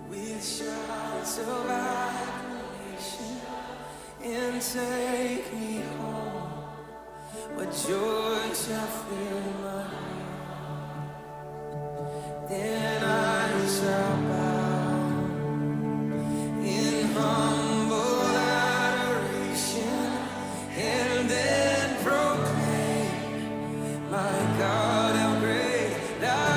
with shouts of adoration and take me home. What joy shall fill my heart? Then I shall bow in humble adoration and then proclaim, my God, how great thou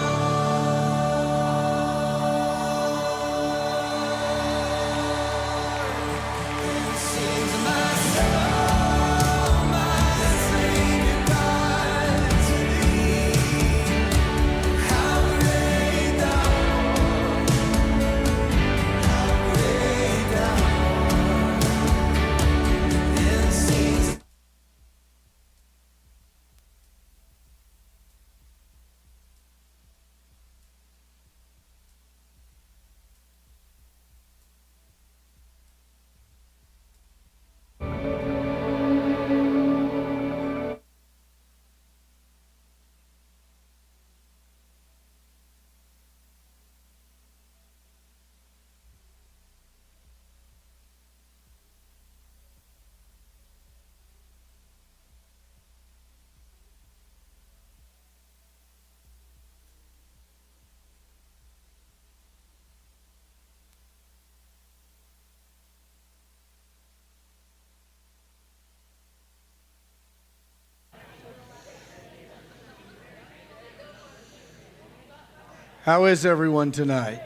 How is everyone tonight?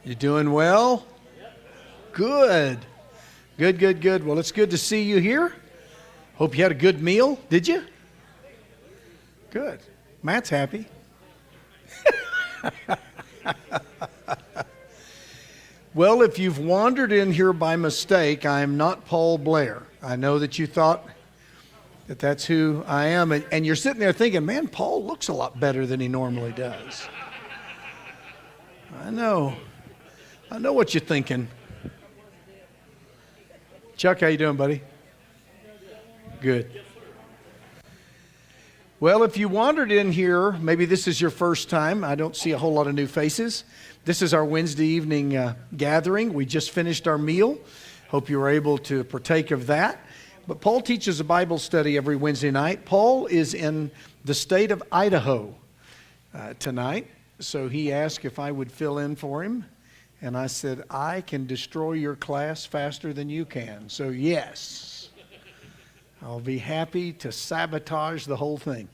You doing well? Good. Good. Well, it's good to see you here. Hope you had a good meal. Did you? Good. Matt's happy. Well, if you've wandered in here by mistake, I am not Paul Blair. I know that you thought that that's who I am. And you're sitting there thinking, man, Paul looks a lot better than he normally does. I know what you're thinking. Chuck, how you doing, buddy? Good. Well, if you wandered in here, maybe this is your first time. I don't see a whole lot of new faces. This is our Wednesday evening gathering. We just finished our meal. Hope you were able to partake of that. But Paul teaches a Bible study every Wednesday night. Paul is in the state of Idaho tonight, so he asked if I would fill in for him. And I said, I can destroy your class faster than you can. So yes, I'll be happy to sabotage the whole thing.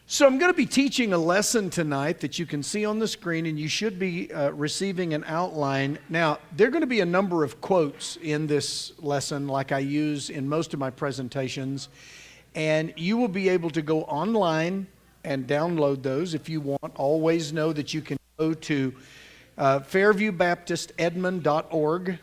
So I'm going to be teaching a lesson tonight that you can see on the screen, and you should be receiving an outline. Now, there are going to be a number of quotes in this lesson like I use in most of my presentations, and you will be able to go online and download those if you want. Always know that you can go to fairviewbaptistedmond.org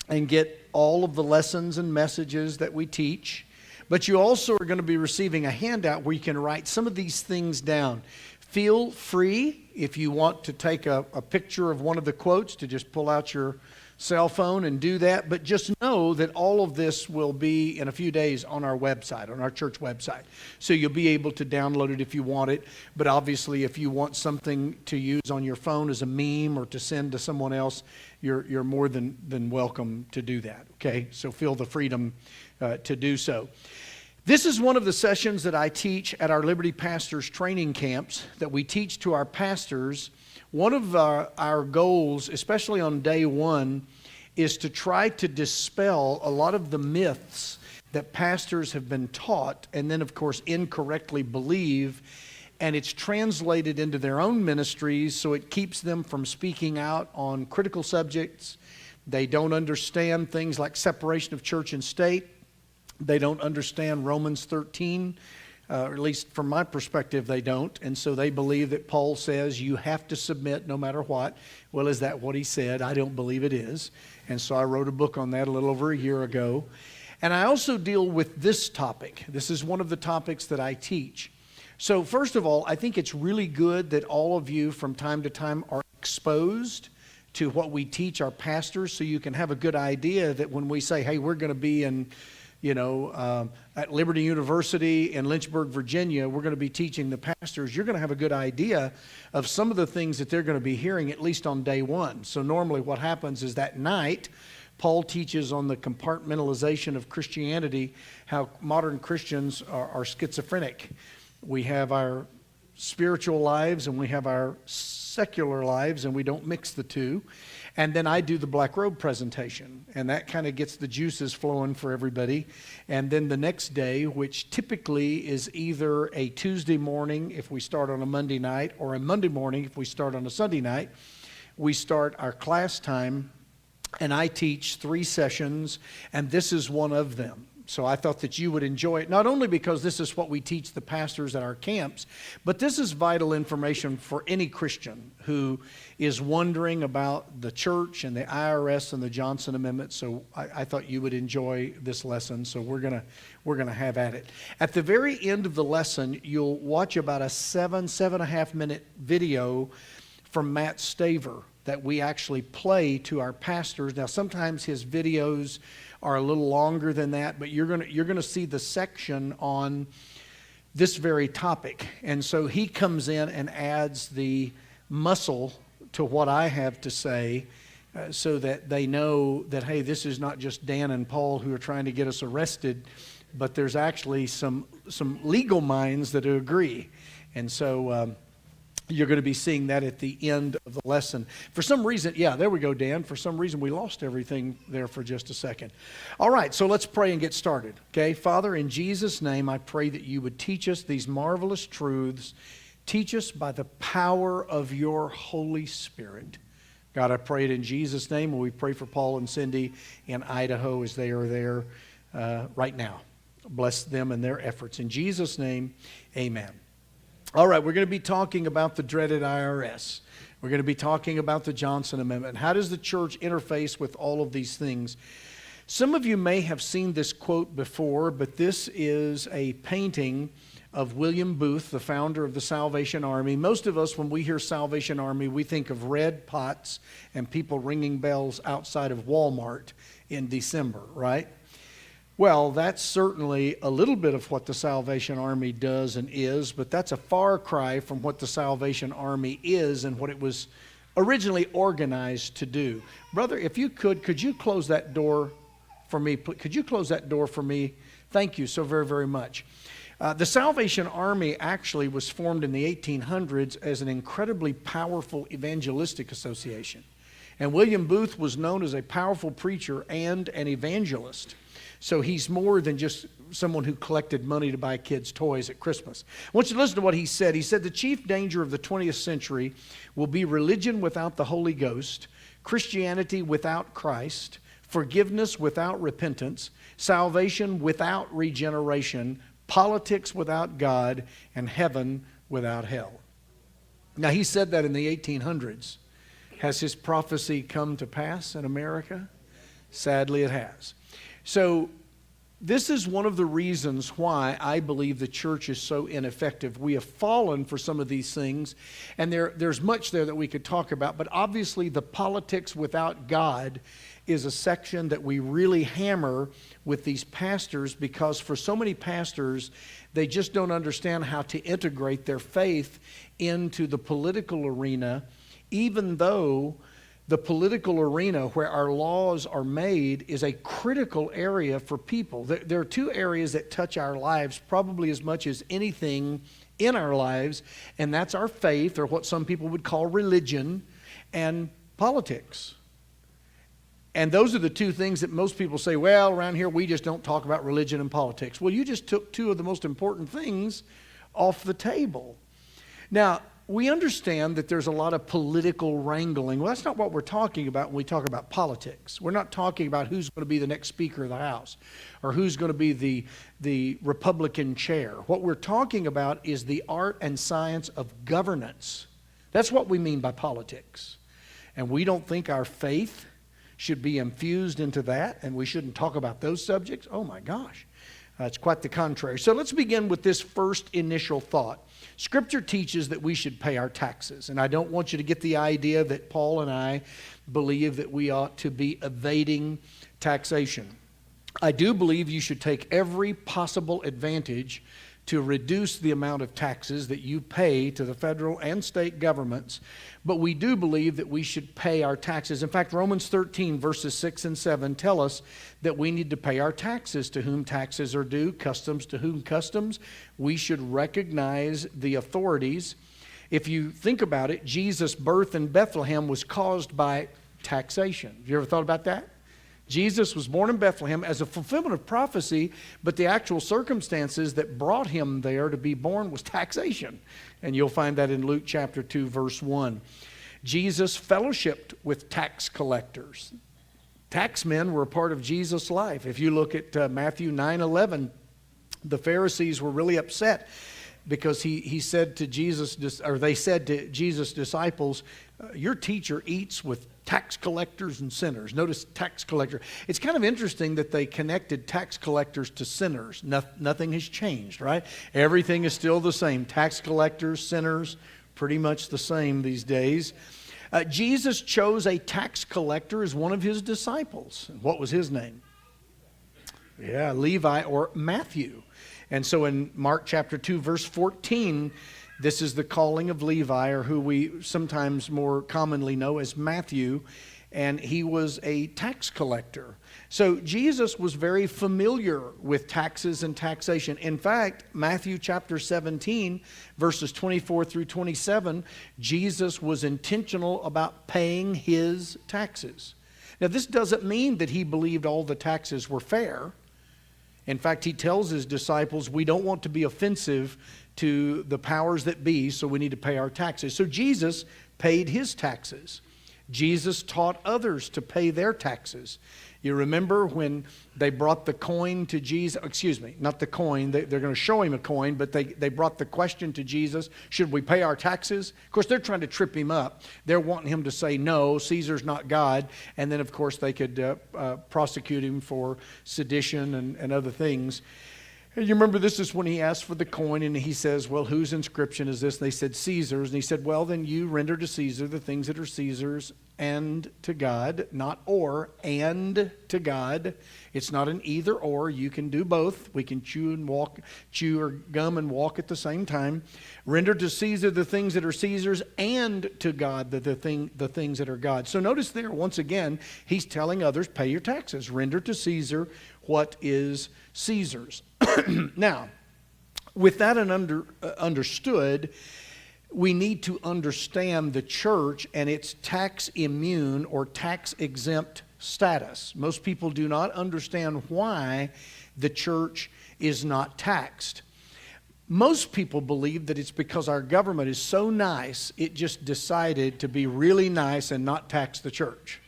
and get all of the lessons and messages that we teach. But you also are going to be receiving a handout where you can write some of these things down. Feel free, if you want to take a picture of one of the quotes, to just pull out your cell phone and do that. But just know that all of this will be in a few days on our website, on our church website. So you'll be able to download it if you want it. But obviously, if you want something to use on your phone as a meme or to send to someone else, you're more than welcome to do that. Okay? So feel the freedom to do so. This is one of the sessions that I teach at our Liberty Pastors training camps that we teach to our pastors. One of our goals, especially on day one, is to try to dispel a lot of the myths that pastors have been taught and then, of course, incorrectly believe, and it's translated into their own ministries, so it keeps them from speaking out on critical subjects. They don't understand things like separation of church and state. They don't understand Romans 13, or at least from my perspective, they don't. And so they believe that Paul says you have to submit no matter what. Well, is that what he said? I don't believe it is. And so I wrote a book on that a little over a year ago. And I also deal with this topic. This is one of the topics that I teach. So first of all, I think it's really good that all of you from time to time are exposed to what we teach our pastors, so you can have a good idea that when we say, hey, we're going to be in at Liberty University in Lynchburg, Virginia, we're going to be teaching the pastors. You're going to have a good idea of some of the things that they're going to be hearing, at least on day one. So normally what happens is that night, Paul teaches on the compartmentalization of Christianity, how modern Christians are schizophrenic. We have our spiritual lives and we have our secular lives, and we don't mix the two. And then I do the black robe presentation, and that kind of gets the juices flowing for everybody. And then the next day, which typically is either a Tuesday morning if we start on a Monday night, or a Monday morning if we start on a Sunday night, we start our class time, and I teach 3 sessions, and this is one of them. So I thought that you would enjoy it, not only because this is what we teach the pastors at our camps, but this is vital information for any Christian who is wondering about the church and the IRS and the Johnson Amendment. So I thought you would enjoy this lesson. So we're gonna have at it. At the very end of the lesson, you'll watch about a 7.5 minute video from Matt Staver that we actually play to our pastors. Now, sometimes his videos are a little longer than that, but you're gonna see the section on this very topic. And so he comes in and adds the muscle to what I have to say, so that they know that, hey, this is not just Dan and Paul who are trying to get us arrested, but there's actually some legal minds that agree. And so you're going to be seeing that at the end of the lesson. For some reason, yeah, there we go, Dan. For some reason, we lost everything there for just a second. All right, so let's pray and get started. Okay, Father, in Jesus' name, I pray that you would teach us these marvelous truths. Teach us by the power of your Holy Spirit. God, I pray it in Jesus' name, and we pray for Paul and Cindy in Idaho as they are there right now. Bless them and their efforts. In Jesus' name, amen. All right, we're going to be talking about the dreaded IRS. We're going to be talking about the Johnson Amendment. How does the church interface with all of these things? Some of you may have seen this quote before, but this is a painting of William Booth, the founder of the Salvation Army. Most of us, when we hear Salvation Army, we think of red pots and people ringing bells outside of Walmart in December, right? Well, that's certainly a little bit of what the Salvation Army does and is, but that's a far cry from what the Salvation Army is and what it was originally organized to do. Brother, if you could you close that door for me? Could you close that door for me? Thank you so very, very much. The Salvation Army actually was formed in the 1800s as an incredibly powerful evangelistic association. And William Booth was known as a powerful preacher and an evangelist. So he's more than just someone who collected money to buy kids' toys at Christmas. I want you to listen to what he said. He said, the chief danger of the 20th century will be religion without the Holy Ghost, Christianity without Christ, forgiveness without repentance, salvation without regeneration, politics without God, and heaven without hell. Now, he said that in the 1800s. Has his prophecy come to pass in America? Sadly, it has. So this is one of the reasons why I believe the church is so ineffective. We have fallen for some of these things, and there's much there that we could talk about, but obviously the politics without God is a section that we really hammer with these pastors, because for so many pastors, they just don't understand how to integrate their faith into the political arena, even though the political arena where our laws are made is a critical area for people. There are 2 areas that touch our lives probably as much as anything in our lives, and that's our faith, or what some people would call religion, and politics. And those are the 2 things that most people say, well, around here we just don't talk about religion and politics. Well, you just took 2 of the most important things off the table. Now, we understand that there's a lot of political wrangling. Well, that's not what we're talking about when we talk about politics. We're not talking about who's going to be the next Speaker of the House or who's going to be the Republican chair. What we're talking about is the art and science of governance. That's what we mean by politics. And we don't think our faith should be infused into that, and we shouldn't talk about those subjects. Oh my gosh, it's quite the contrary. So let's begin with this first initial thought. Scripture teaches that we should pay our taxes, and I don't want you to get the idea that Paul and I believe that we ought to be evading taxation. I do believe you should take every possible advantage to reduce the amount of taxes that you pay to the federal and state governments, but we do believe that we should pay our taxes. In fact, Romans 13, verses 6 and 7 tell us that we need to pay our taxes, to whom taxes are due, customs to whom customs. We should recognize the authorities. If you think about it, Jesus' birth in Bethlehem was caused by taxation. Have you ever thought about that? Jesus was born in Bethlehem as a fulfillment of prophecy, but the actual circumstances that brought him there to be born was taxation. And you'll find that in Luke chapter 2, verse 1. Jesus fellowshiped with tax collectors. Taxmen were a part of Jesus' life. If you look at Matthew 9:11, the Pharisees were really upset because he said to Jesus, or they said to Jesus' disciples, your teacher eats with tax collectors and sinners. Notice tax collector. It's kind of interesting that they connected tax collectors to sinners. Nothing has changed, right? Everything is still the same. Tax collectors, sinners, pretty much the same these days. Jesus chose a tax collector as one of his disciples. What was his name? Yeah, Levi or Matthew. And so in Mark chapter 2, verse 14, this is the calling of Levi, or who we sometimes more commonly know as Matthew, and he was a tax collector. So Jesus was very familiar with taxes and taxation. In fact, Matthew chapter 17, verses 24 through 27, Jesus was intentional about paying his taxes. Now, this doesn't mean that he believed all the taxes were fair. In fact, he tells his disciples, we don't want to be offensive to the powers that be, so we need to pay our taxes. So Jesus paid his taxes. Jesus taught others to pay their taxes. You remember when they brought the coin to Jesus, excuse me, not the coin, they're going to show him a coin, but they brought the question to Jesus, should we pay our taxes? Of course, they're trying to trip him up. They're wanting him to say, no, Caesar's not God. And then, of course, they could prosecute him for sedition and other things. And you remember this is when he asked for the coin, and he says, well, whose inscription is this? And they said, Caesar's. And he said, well, then you render to Caesar the things that are Caesar's, and to God, not or, and to God. It's not an either or. You can do both. We can chew or gum and walk at the same time. Render to Caesar the things that are Caesar's, and to God the things that are God's. So notice there, once again, he's telling others, pay your taxes. Render to Caesar what is Caesar's. Now, with that understood, we need to understand the church and its tax immune or tax exempt status. Most people do not understand why the church is not taxed. Most people believe that it's because our government is so nice, it just decided to be really nice and not tax the church.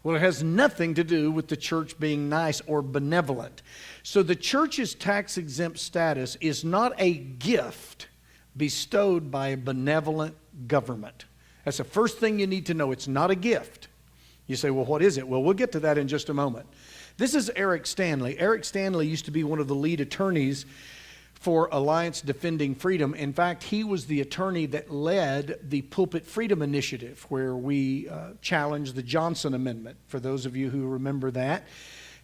Well, it has nothing to do with the church being nice or benevolent. So the church's tax-exempt status is not a gift bestowed by a benevolent government. That's the first thing you need to know. It's not a gift. You say, well, what is it? Well, we'll get to that in just a moment. This is Eric Stanley. Eric Stanley used to be one of the lead attorneys for Alliance Defending Freedom. In fact, he was the attorney that led the Pulpit Freedom Initiative, where we challenged the Johnson Amendment, for those of you who remember that.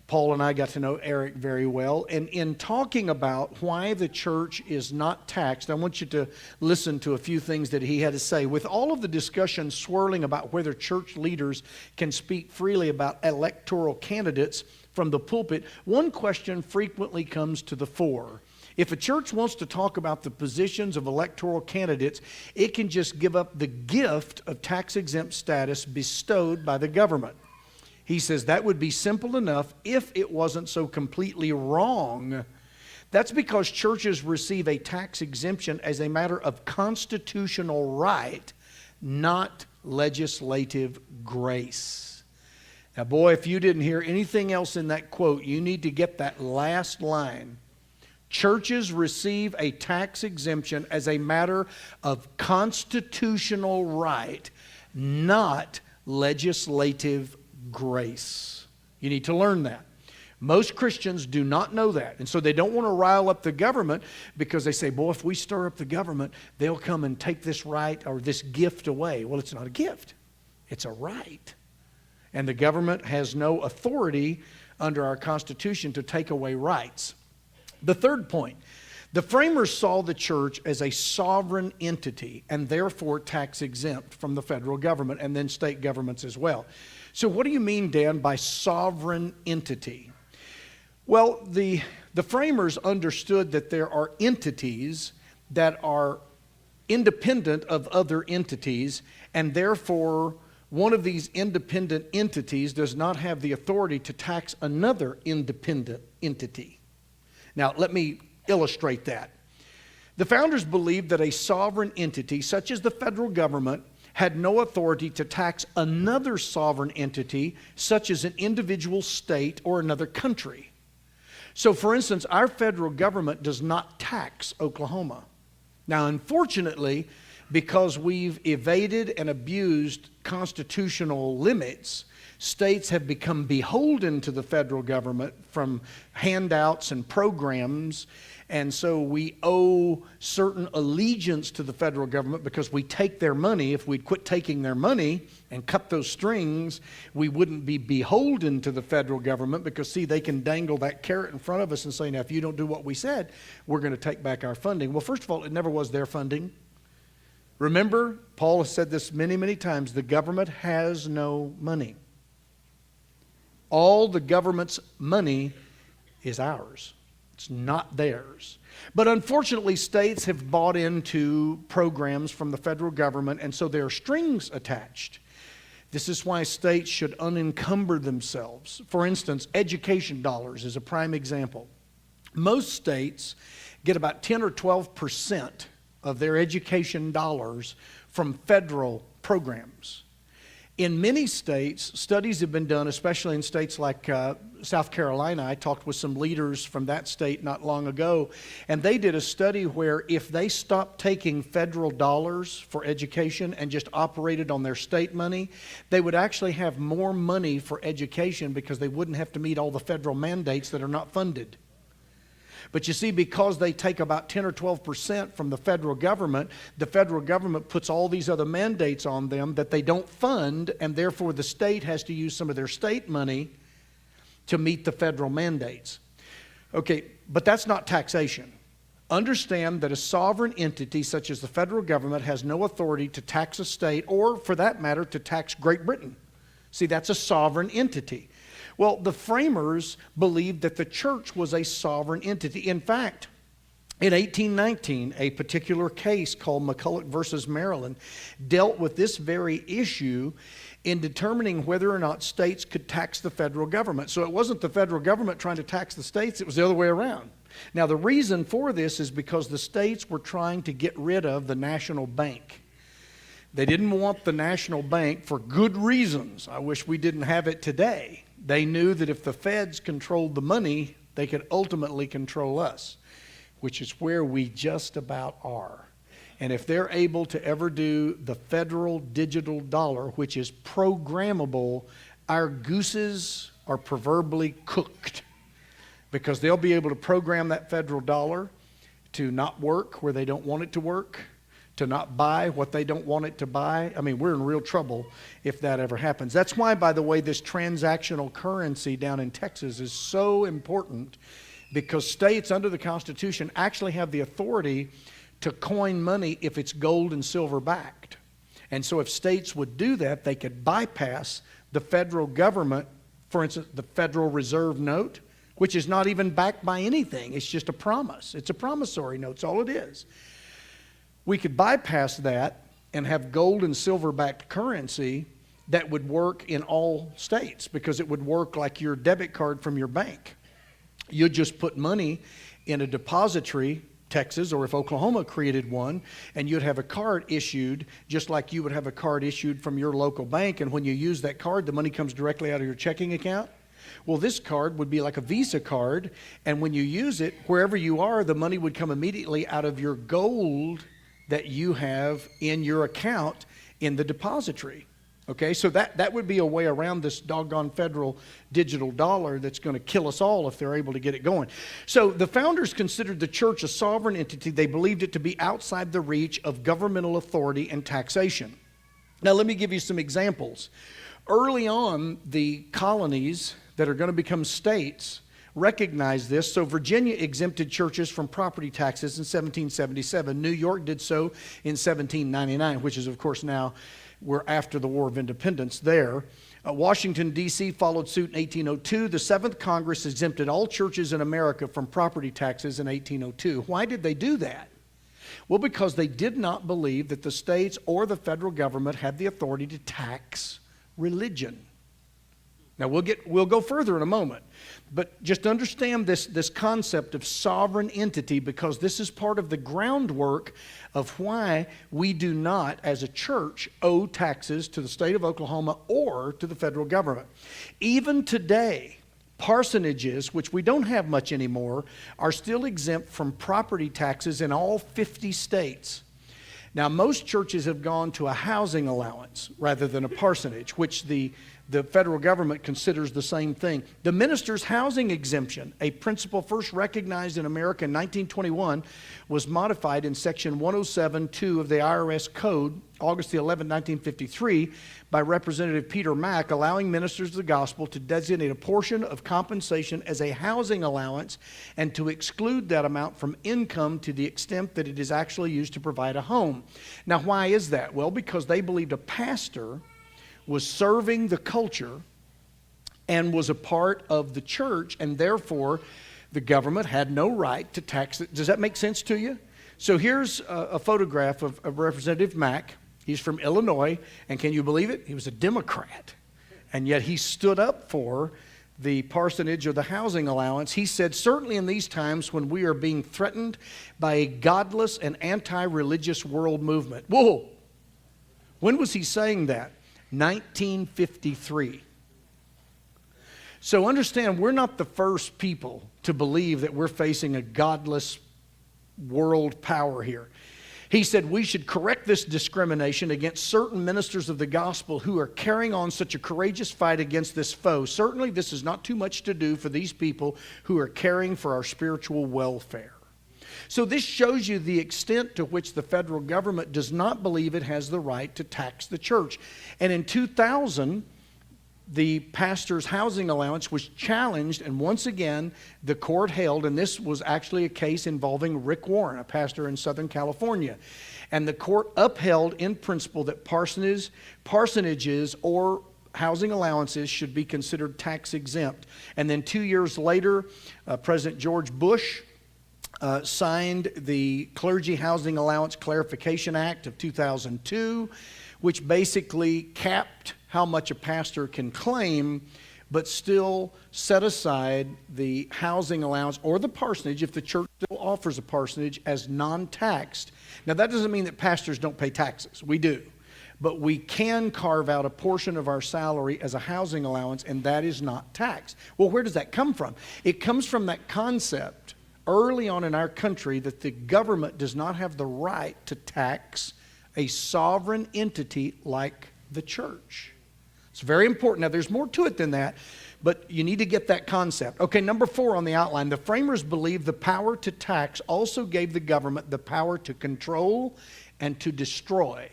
Paul and I got to know Eric very well. And in talking about why the church is not taxed, I want you to listen to a few things that he had to say. With all of the discussion swirling about whether church leaders can speak freely about electoral candidates from the pulpit, one question frequently comes to the fore. If a church wants to talk about the positions of electoral candidates, it can just give up the gift of tax-exempt status bestowed by the government. He says that would be simple enough if it wasn't so completely wrong. That's because churches receive a tax exemption as a matter of constitutional right, not legislative grace. Now, boy, if you didn't hear anything else in that quote, you need to get that last line. Churches receive a tax exemption as a matter of constitutional right, not legislative grace. You need to learn that. Most Christians do not know that, and so they don't want to rile up the government because they say, boy, if we stir up the government, they'll come and take this right or this gift away. Well, it's not a gift. It's a right. and the government has no authority under our Constitution to take away rights. The third point, the framers saw the church as a sovereign entity and therefore tax exempt from the federal government and then state governments as well. So what do you mean, Dan, by sovereign entity? Well, the framers understood that there are entities that are independent of other entities, and therefore one of these independent entities does not have the authority to tax another independent entity. Now, let me illustrate that. The founders believed that a sovereign entity, such as the federal government, had no authority to tax another sovereign entity, such as an individual state or another country. So, for instance, our federal government does not tax Oklahoma. Now, unfortunately, because we've evaded and abused constitutional limits, states have become beholden to the federal government from handouts and programs, and so we owe certain allegiance to the federal government because we take their money. If we'd quit taking their money and cut those strings, we wouldn't be beholden to the federal government because, see, they can dangle that carrot in front of us and say, now, if you don't do what we said, we're going to take back our funding. Well, first of all, it never was their funding. Remember, Paul has said this many, many times, the government has no money. All the government's money is ours. It's not theirs. But unfortunately, states have bought into programs from the federal government, and so there are strings attached. This is why states should unencumber themselves. For instance, education dollars is a prime example. Most states get about 10 or 12% of their education dollars from federal programs. In many states, studies have been done, especially in states like South Carolina. I talked with some leaders from that state not long ago, and they did a study where if they stopped taking federal dollars for education and just operated on their state money, they would actually have more money for education because they wouldn't have to meet all the federal mandates that are not funded. But you see, because they take about 10 or 12% from the federal government puts all these other mandates on them that they don't fund, and therefore the state has to use some of their state money to meet the federal mandates. Okay, but that's not taxation. Understand that a sovereign entity such as the federal government has no authority to tax a state or, for that matter, to tax Great Britain. See, that's a sovereign entity. Well, the framers believed that the church was a sovereign entity. In fact, in 1819, a particular case called McCulloch versus Maryland dealt with this very issue in determining whether or not states could tax the federal government. So it wasn't the federal government trying to tax the states, it was the other way around. Now, the reason for this is because the states were trying to get rid of the national bank. They didn't want the national bank for good reasons. I wish we didn't have it today. They knew that if the feds controlled the money, they could ultimately control us, which is where we just about are. And if they're able to ever do the federal digital dollar, which is programmable, our gooses are proverbially cooked, because they'll be able to program that federal dollar to not work where they don't want it to work, to not buy what they don't want it to buy. I mean, we're in real trouble if that ever happens. That's why, by the way, this transactional currency down in Texas is so important, because states under the Constitution actually have the authority to coin money if it's gold and silver backed. And so if states would do that, they could bypass the federal government, for instance, the Federal Reserve note, which is not even backed by anything. It's just a promise. It's a promissory note. That's all it is. We could bypass that and have gold and silver backed currency that would work in all states, because it would work like your debit card from your bank. You'd just put money in a depository, Texas, or if Oklahoma created one, and you'd have a card issued just like you would have a card issued from your local bank, and when you use that card, the money comes directly out of your checking account. Well, this card would be like a Visa card, and when you use it, wherever you are, the money would come immediately out of your gold that you have in your account in the depository. Okay, so that would be a way around this doggone federal digital dollar that's going to kill us all if they're able to get it going. So the founders considered the church a sovereign entity. They believed it to be outside the reach of governmental authority and taxation. Now let me give you some examples. early on, the colonies that are going to become states recognize this. So Virginia exempted churches from property taxes in 1777. New York did so in 1799, which is, of course, now we're after the War of Independence there. Washington, D.C. followed suit in 1802. The Seventh Congress exempted all churches in America from property taxes in 1802. Why did they do that? Well, because they did not believe that the states or the federal government had the authority to tax religion. Now, we'll go further in a moment. But just understand this concept of sovereign entity, because this is part of the groundwork of why we do not, as a church, owe taxes to the state of Oklahoma or to the federal government. Even today, parsonages, which we don't have much anymore, are still exempt from property taxes in all 50 states. Now, most churches have gone to a housing allowance rather than a parsonage, which the federal government considers the same thing. The minister's housing exemption, a principle first recognized in America in 1921, was modified in Section 107.2 of the IRS Code, August the 11th, 1953, by Representative Peter Mack, allowing ministers of the gospel to designate a portion of compensation as a housing allowance and to exclude that amount from income to the extent that it is actually used to provide a home. Now, why is that? Well, because they believed a pastor was serving the culture and was a part of the church, and therefore the government had no right to tax it. Does that make sense to you? So here's a photograph of Representative Mack. He's from Illinois, and can you believe it? He was a Democrat, and yet he stood up for the parsonage or the housing allowance. He said, certainly in these times when we are being threatened by a godless and anti-religious world movement. Whoa! When was he saying that? 1953. So understand, we're not the first people to believe that we're facing a godless world power here. He said we should correct this discrimination against certain ministers of the gospel who are carrying on such a courageous fight against this foe. Certainly this is not too much to do for these people who are caring for our spiritual welfare. So this shows you the extent to which the federal government does not believe it has the right to tax the church. And in 2000, the pastor's housing allowance was challenged, and once again, the court held, and this was actually a case involving Rick Warren, a pastor in Southern California. And the court upheld in principle that parsonages or housing allowances should be considered tax exempt. And then 2 years later, President George Bush signed the Clergy Housing Allowance Clarification Act of 2002, which basically capped how much a pastor can claim, but still set aside the housing allowance or the parsonage, if the church still offers a parsonage, as non-taxed. Now, that doesn't mean that pastors don't pay taxes. We do. But we can carve out a portion of our salary as a housing allowance, and that is not taxed. Well, where does that come from? It comes from that concept early on in our country that the government does not have the right to tax a sovereign entity like the church. It's very important. Now, there's more to it than that, but you need to get that concept. Okay, number 4 on the outline. The framers believed the power to tax also gave the government the power to control and to destroy.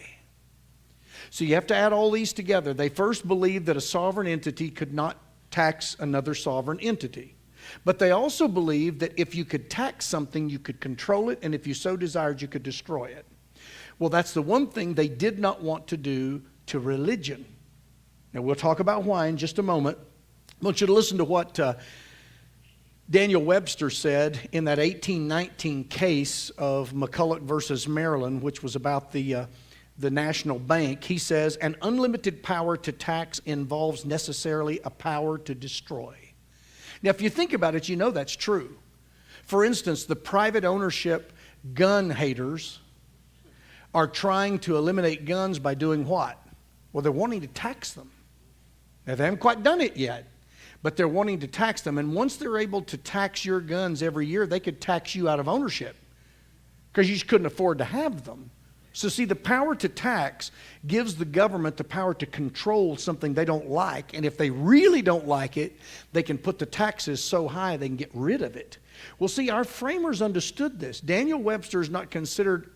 So you have to add all these together. They first believed that a sovereign entity could not tax another sovereign entity. But they also believed that if you could tax something, you could control it, and if you so desired, you could destroy it. Well, that's the one thing they did not want to do to religion. Now, we'll talk about why in just a moment. I want you to listen to what Daniel Webster said in that 1819 case of McCulloch versus Maryland, which was about the National Bank. He says, an unlimited power to tax involves necessarily a power to destroy. Now, if you think about it, you know that's true. For instance, the private ownership gun haters are trying to eliminate guns by doing what? Well, they're wanting to tax them. Now, they haven't quite done it yet, but they're wanting to tax them. And once they're able to tax your guns every year, they could tax you out of ownership because you just couldn't afford to have them. So see, the power to tax gives the government the power to control something they don't like. And if they really don't like it, they can put the taxes so high they can get rid of it. Well, see, our framers understood this. Daniel Webster is not considered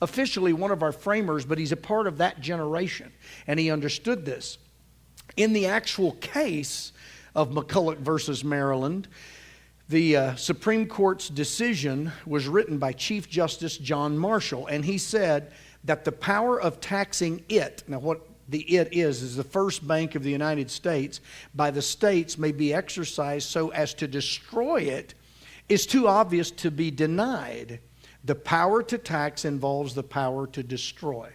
officially one of our framers, but he's a part of that generation. And he understood this. In the actual case of McCulloch versus Maryland, the Supreme Court's decision was written by Chief Justice John Marshall, and he said that the power of taxing it, now what the it is the first bank of the United States, by the states may be exercised so as to destroy it, is too obvious to be denied. The power to tax involves the power to destroy.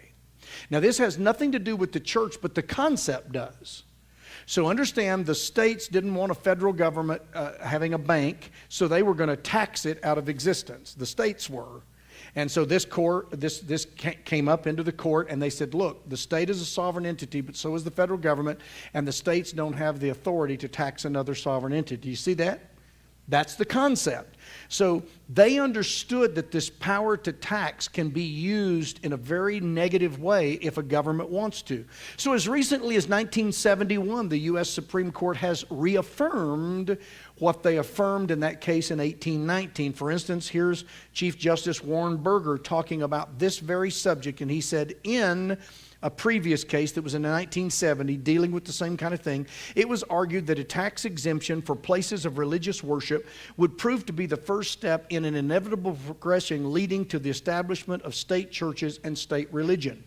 Now, this has nothing to do with the church, but the concept does. So understand, the states didn't want a federal government having a bank, so they were going to tax it out of existence. The states were. And so this came up into the court, and they said, look, the state is a sovereign entity, but so is the federal government, and the states don't have the authority to tax another sovereign entity. Do you see that? That's the concept. So they understood that this power to tax can be used in a very negative way if a government wants to. So as recently as 1971, the U.S. Supreme Court has reaffirmed what they affirmed in that case in 1819. For instance, here's Chief Justice Warren Burger talking about this very subject, and he said, in a previous case that was in 1970 dealing with the same kind of thing, it was argued that a tax exemption for places of religious worship would prove to be the first step in an inevitable progression leading to the establishment of state churches and state religion.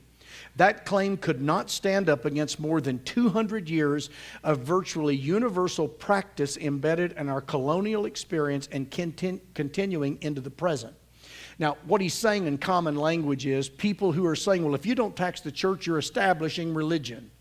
That claim could not stand up against more than 200 years of virtually universal practice embedded in our colonial experience and continuing into the present. Now, what he's saying in common language is people who are saying, well, if you don't tax the church, you're establishing religion.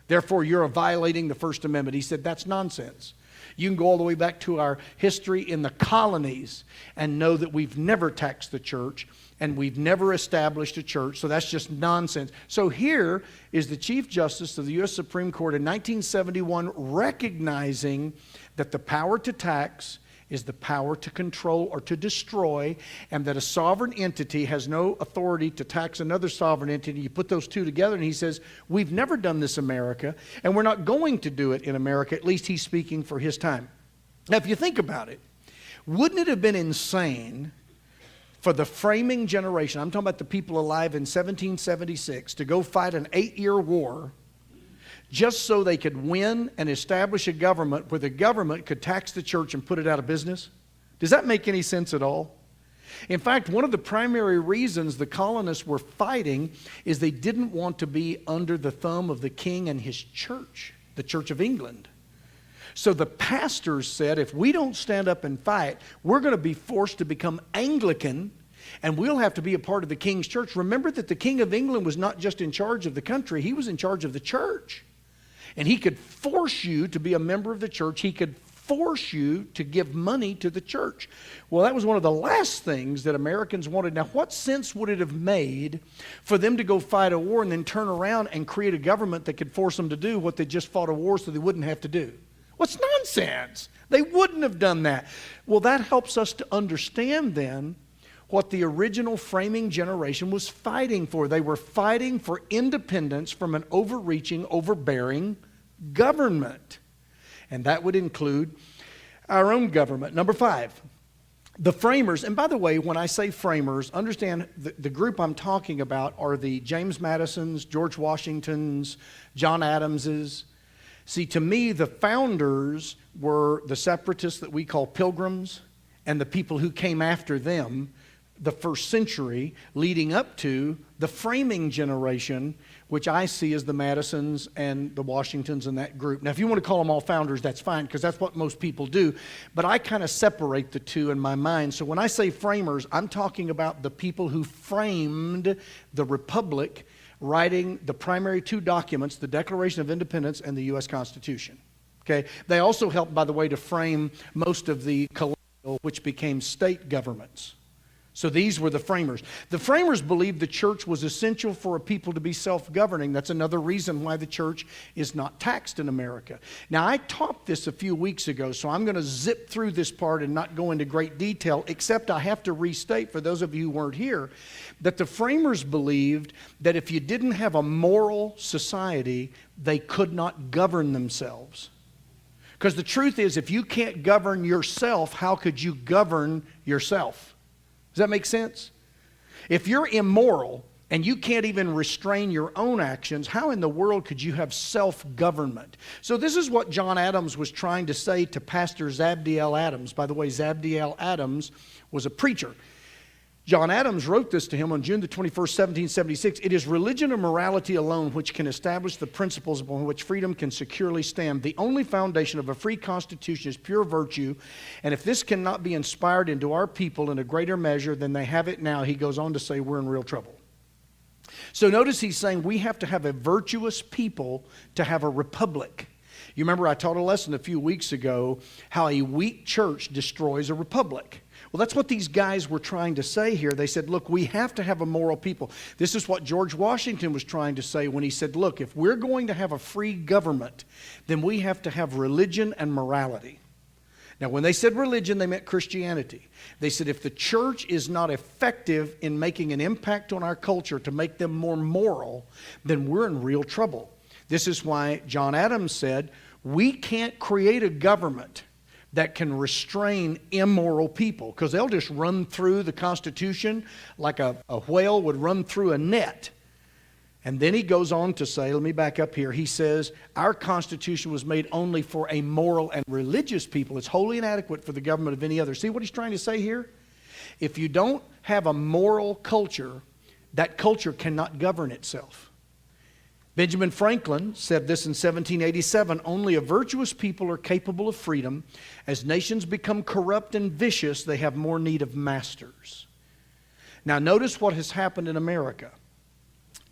Therefore, you're violating the First Amendment. He said, that's nonsense. You can go all the way back to our history in the colonies and know that we've never taxed the church and we've never established a church, so that's just nonsense. So here is the Chief Justice of the U.S. Supreme Court in 1971 recognizing that the power to tax is the power to control or to destroy, and that a sovereign entity has no authority to tax another sovereign entity. You put those two together, and he says, we've never done this in America, and we're not going to do it in America. At least he's speaking for his time. Now, if you think about it, wouldn't it have been insane for the framing generation, I'm talking about the people alive in 1776, to go fight an 8-year war just so they could win and establish a government where the government could tax the church and put it out of business? Does that make any sense at all? In fact, one of the primary reasons the colonists were fighting is they didn't want to be under the thumb of the king and his church, the Church of England. So the pastors said, if we don't stand up and fight, we're going to be forced to become Anglican, and we'll have to be a part of the king's church. Remember that the King of England was not just in charge of the country, he was in charge of the church. And he could force you to be a member of the church. He could force you to give money to the church. Well, that was one of the last things that Americans wanted. Now, what sense would it have made for them to go fight a war and then turn around and create a government that could force them to do what they just fought a war so they wouldn't have to do? What's nonsense? They wouldn't have done that. Well, that helps us to understand then what the original framing generation was fighting for. They were fighting for independence from an overreaching, overbearing government. And that would include our own government. Number 5, the framers. And by the way, when I say framers, understand the group I'm talking about are the James Madisons, George Washingtons, John Adamses. See, to me, the founders were the separatists that we call pilgrims and the people who came after them, the first century leading up to the framing generation, which I see as the Madisons and the Washingtons and that group. Now, if you want to call them all founders, that's fine, because that's what most people do. But I kind of separate the two in my mind. So when I say framers, I'm talking about the people who framed the Republic, writing the primary 2 documents, the Declaration of Independence and the U.S. Constitution. Okay? They also helped, by the way, to frame most of the colonial, which became state governments. So these were the framers. The framers believed the church was essential for a people to be self-governing. That's another reason why the church is not taxed in America. Now, I taught this a few weeks ago, so I'm going to zip through this part and not go into great detail, except I have to restate, for those of you who weren't here, that the framers believed that if you didn't have a moral society, they could not govern themselves. Because the truth is, if you can't govern yourself, how could you govern yourself? Does that make sense? If you're immoral and you can't even restrain your own actions, how in the world could you have self-government? So this is what John Adams was trying to say to Pastor Zabdiel Adams. By the way, Zabdiel Adams was a preacher. John Adams wrote this to him on June the 21st, 1776. It is religion and morality alone which can establish the principles upon which freedom can securely stand. The only foundation of a free constitution is pure virtue, and if this cannot be inspired into our people in a greater measure than they have it now, he goes on to say we're in real trouble. So notice he's saying we have to have a virtuous people to have a republic. You remember I taught a lesson a few weeks ago how a weak church destroys a republic. Well, that's what these guys were trying to say here. They said, look, we have to have a moral people. This is what George Washington was trying to say when he said, look, if we're going to have a free government, then we have to have religion and morality. Now, when they said religion, they meant Christianity. They said if the church is not effective in making an impact on our culture to make them more moral, then we're in real trouble. This is why John Adams said, we can't create a government that can restrain immoral people, because they'll just run through the Constitution like a whale would run through a net. And then he goes on to say, let me back up here, he says, our Constitution was made only for a moral and religious people. It's wholly inadequate for the government of any other. See what he's trying to say here? If you don't have a moral culture, that culture cannot govern itself. Benjamin Franklin said this in 1787, only a virtuous people are capable of freedom. As nations become corrupt and vicious, they have more need of masters. Now notice what has happened in America.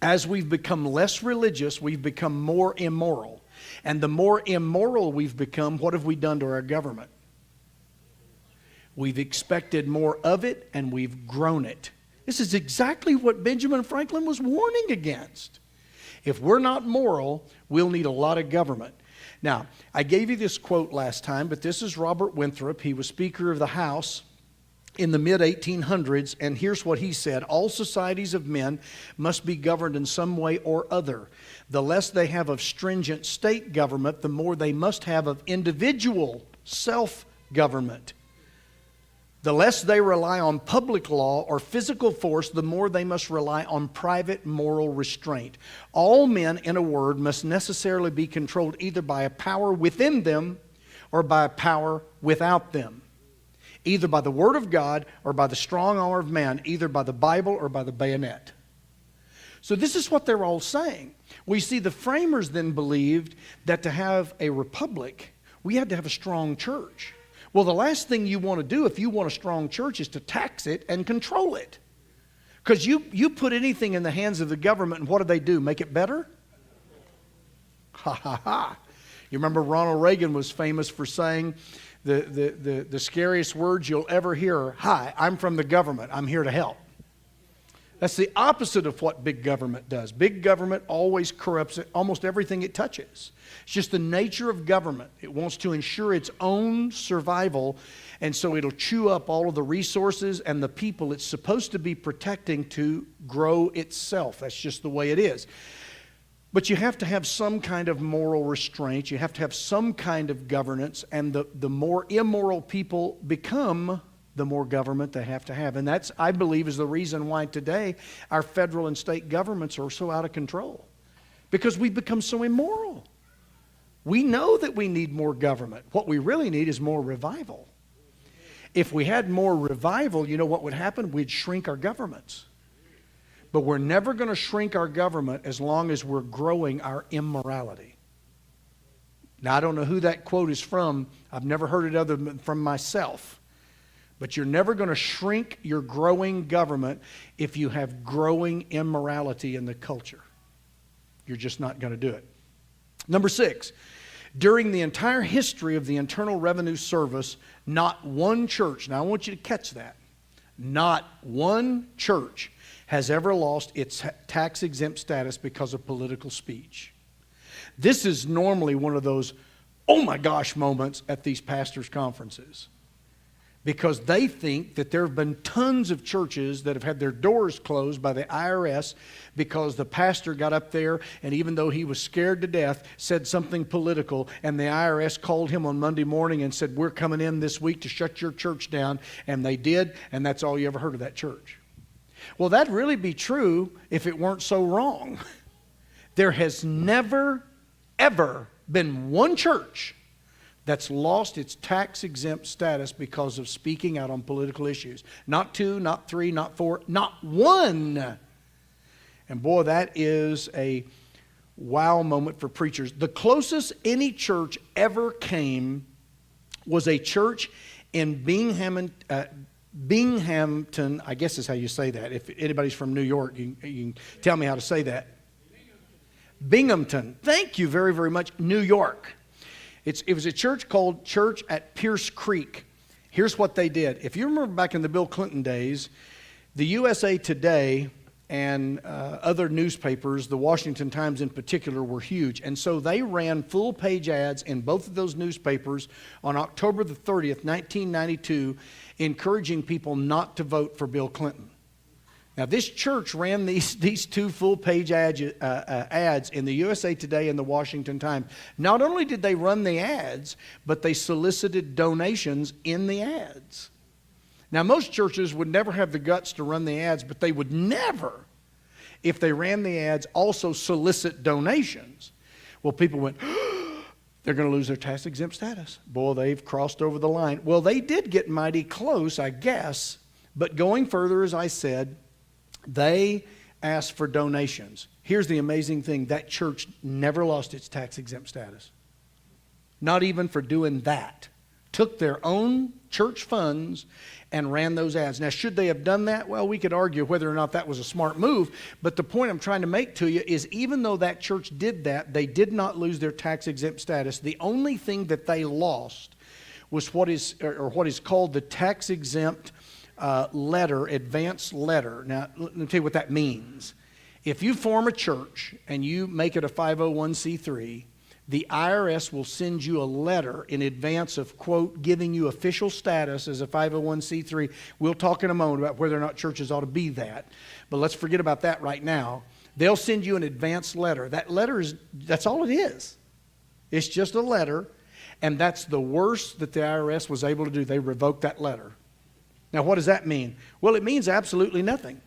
As we've become less religious, we've become more immoral. And the more immoral we've become, what have we done to our government? We've expected more of it and we've grown it. This is exactly what Benjamin Franklin was warning against. If we're not moral, we'll need a lot of government. Now, I gave you this quote last time, but this is Robert Winthrop. He was Speaker of the House in the mid-1800s, and here's what he said. All societies of men must be governed in some way or other. The less they have of stringent state government, the more they must have of individual self-government. The less they rely on public law or physical force, the more they must rely on private moral restraint. All men, in a word, must necessarily be controlled either by a power within them or by a power without them. Either by the Word of God or by the strong arm of man, either by the Bible or by the bayonet. So this is what they're all saying. We see the framers then believed that to have a republic, we had to have a strong church. Well, the last thing you want to do if you want a strong church is to tax it and control it. Because you put anything in the hands of the government, and what do? Make it better? Ha ha ha. You remember Ronald Reagan was famous for saying the scariest words you'll ever hear are, hi, I'm from the government, I'm here to help. That's the opposite of what big government does. Big government always corrupts almost everything it touches. It's just the nature of government. It wants to ensure its own survival, and so it'll chew up all of the resources and the people it's supposed to be protecting to grow itself. That's just the way it is. But you have to have some kind of moral restraint. You have to have some kind of governance, and the more immoral people become, the more government they have to have. And that's, I believe, is the reason why today our federal and state governments are so out of control. Because we've become so immoral. We know that we need more government. What we really need is more revival. If we had more revival, you know what would happen? We'd shrink our governments. But we're never going to shrink our government as long as we're growing our immorality. Now, I don't know who that quote is from. I've never heard it other than from myself. But you're never going to shrink your growing government if you have growing immorality in the culture. You're just not going to do it. Number 6, during the entire history of the Internal Revenue Service, not one church, now I want you to catch that, not one church has ever lost its tax-exempt status because of political speech. This is normally one of those, oh my gosh moments at these pastors' conferences. Because they think that there have been tons of churches that have had their doors closed by the IRS because the pastor got up there and even though he was scared to death, said something political, and the IRS called him on Monday morning and said, we're coming in this week to shut your church down. And they did, and that's all you ever heard of that church. Well, that'd really be true if it weren't so wrong. There has never, ever been one church that's lost its tax-exempt status because of speaking out on political issues. Not 2, not 3, not 4, not 1. And boy, that is a wow moment for preachers. The closest any church ever came was a church in Binghamton, I guess is how you say that. If anybody's from New York, you can tell me how to say that. Binghamton. Thank you very, very much. New York. It was a church called Church at Pierce Creek. Here's what they did. If you remember back in the Bill Clinton days, the USA Today and other newspapers, the Washington Times in particular, were huge. And so they ran full-page ads in both of those newspapers on October the 30th, 1992, encouraging people not to vote for Bill Clinton. Now, this church ran these two full-page ads in the USA Today and the Washington Times. Not only did they run the ads, but they solicited donations in the ads. Now, most churches would never have the guts to run the ads, but they would never, if they ran the ads, also solicit donations. Well, people went, they're going to lose their tax-exempt status. Boy, they've crossed over the line. Well, they did get mighty close, I guess, but going further, as I said, they asked for donations. Here's the amazing thing. That church never lost its tax-exempt status. Not even for doing that. Took their own church funds and ran those ads. Now, should they have done that? Well, we could argue whether or not that was a smart move, but the point I'm trying to make to you is even though that church did that, they did not lose their tax-exempt status. The only thing that they lost was what is called the tax-exempt letter, advance letter. Now, let me tell you what that means. If you form a church and you make it a 501c3, the IRS will send you a letter in advance of, quote, giving you official status as a 501c3. We'll talk in a moment about whether or not churches ought to be that. But let's forget about that right now. They'll send you an advance letter. That letter that's all it is. It's just a letter, and that's the worst that the IRS was able to do. They revoked that letter. Now, what does that mean? Well, it means absolutely nothing.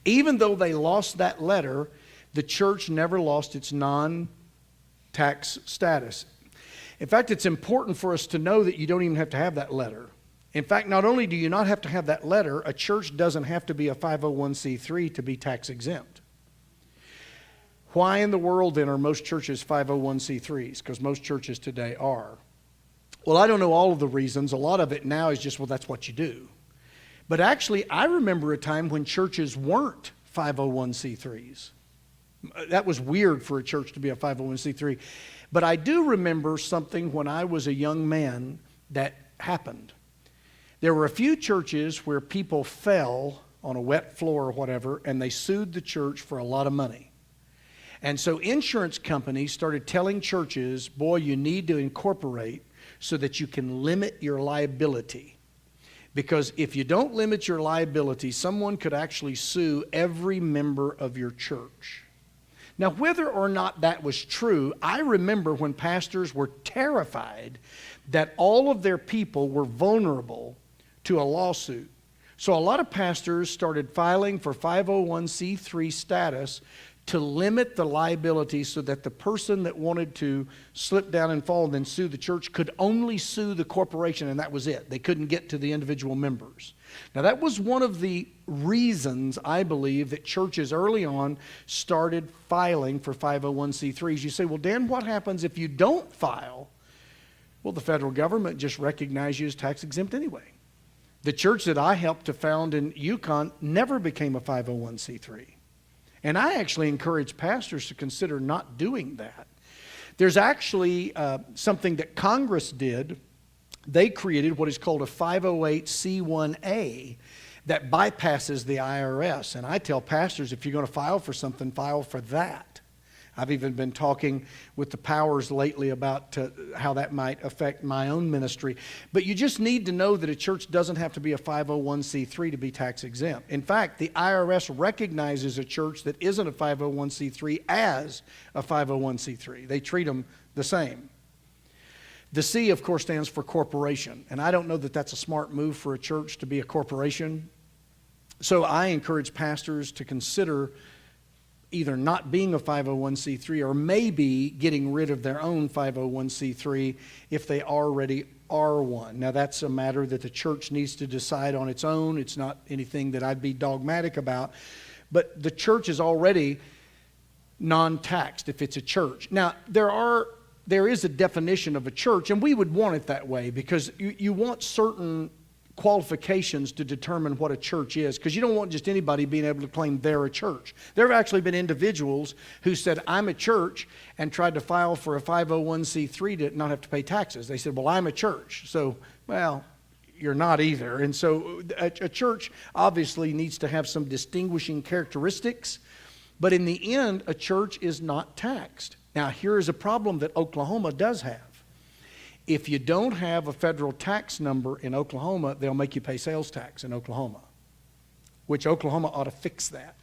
Even though they lost that letter, the church never lost its non-tax status. In fact, it's important for us to know that you don't even have to have that letter. In fact, not only do you not have to have that letter, a church doesn't have to be a 501c3 to be tax exempt. Why in the world then are most churches 501c3s? Because most churches today are. Well, I don't know all of the reasons. A lot of it now is just, well, that's what you do. But actually, I remember a time when churches weren't 501c3s. That was weird for a church to be a 501c3. But I do remember something when I was a young man that happened. There were a few churches where people fell on a wet floor or whatever, and they sued the church for a lot of money. And so insurance companies started telling churches, boy, you need to incorporate so that you can limit your liability. Because if you don't limit your liability, someone could actually sue every member of your church. Now, whether or not that was true, I remember when pastors were terrified that all of their people were vulnerable to a lawsuit. So a lot of pastors started filing for 501c3 status to limit the liability so that the person that wanted to slip down and fall and then sue the church could only sue the corporation, and that was it. They couldn't get to the individual members. Now, that was one of the reasons, I believe, that churches early on started filing for 501c3s. You say, well, Dan, what happens if you don't file? Well, the federal government just recognizes you as tax exempt anyway. The church that I helped to found in Yukon never became a 501c3. And I actually encourage pastors to consider not doing that. There's actually something that Congress did. They created what is called a 508c1a that bypasses the IRS. And I tell pastors, if you're going to file for something, file for that. I've even been talking with the powers lately about how that might affect my own ministry. But you just need to know that a church doesn't have to be a 501c3 to be tax exempt. In fact, the IRS recognizes a church that isn't a 501c3 as a 501c3. They treat them the same. The C, of course, stands for corporation. And I don't know that that's a smart move for a church to be a corporation. So I encourage pastors to consider either not being a 501c3 or maybe getting rid of their own 501c3 if they already are one. Now, that's a matter that the church needs to decide on its own. It's not anything that I'd be dogmatic about. But the church is already non-taxed if it's a church. Now, there is a definition of a church, and we would want it that way because you want certain qualifications to determine what a church is, because you don't want just anybody being able to claim they're a church. There have actually been individuals who said, I'm a church, and tried to file for a 501c3 to not have to pay taxes. They said, well, I'm a church. So, well, you're not either. And so a church obviously needs to have some distinguishing characteristics, but in the end, a church is not taxed. Now, here is a problem that Oklahoma does have. If you don't have a federal tax number in Oklahoma, they'll make you pay sales tax in Oklahoma, which Oklahoma ought to fix that.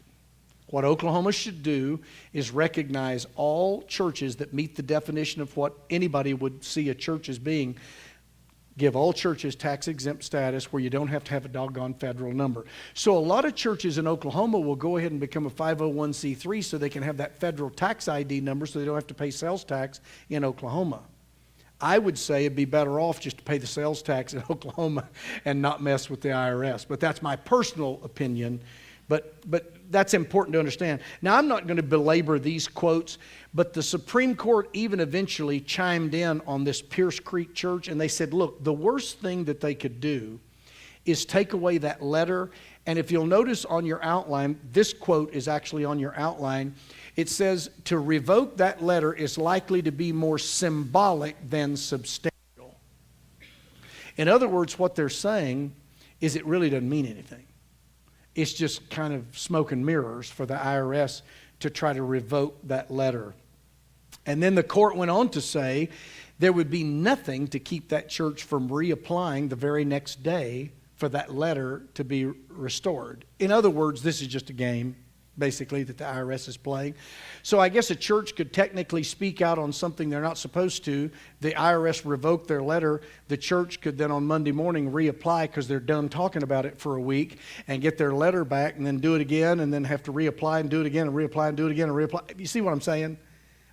What Oklahoma should do is recognize all churches that meet the definition of what anybody would see a church as being, give all churches tax-exempt status where you don't have to have a doggone federal number. So a lot of churches in Oklahoma will go ahead and become a 501c3 so they can have that federal tax ID number so they don't have to pay sales tax in Oklahoma. I would say it'd be better off just to pay the sales tax in Oklahoma and not mess with the IRS. But that's my personal opinion. But that's important to understand. Now, I'm not going to belabor these quotes, but the Supreme Court even eventually chimed in on this Pierce Creek Church, and they said, look, the worst thing that they could do is take away that letter. And if you'll notice on your outline, this quote is actually on your outline. It says, to revoke that letter is likely to be more symbolic than substantial. In other words, what they're saying is it really doesn't mean anything. It's just kind of smoke and mirrors for the IRS to try to revoke that letter. And then the court went on to say there would be nothing to keep that church from reapplying the very next day for that letter to be restored. In other words, this is just a game, basically, that the IRS is playing. So I guess a church could technically speak out on something they're not supposed to. The IRS revoked their letter. The church could then on Monday morning reapply because they're done talking about it for a week and get their letter back and then do it again and then have to reapply and do it again and reapply and do it again and reapply. You see what I'm saying?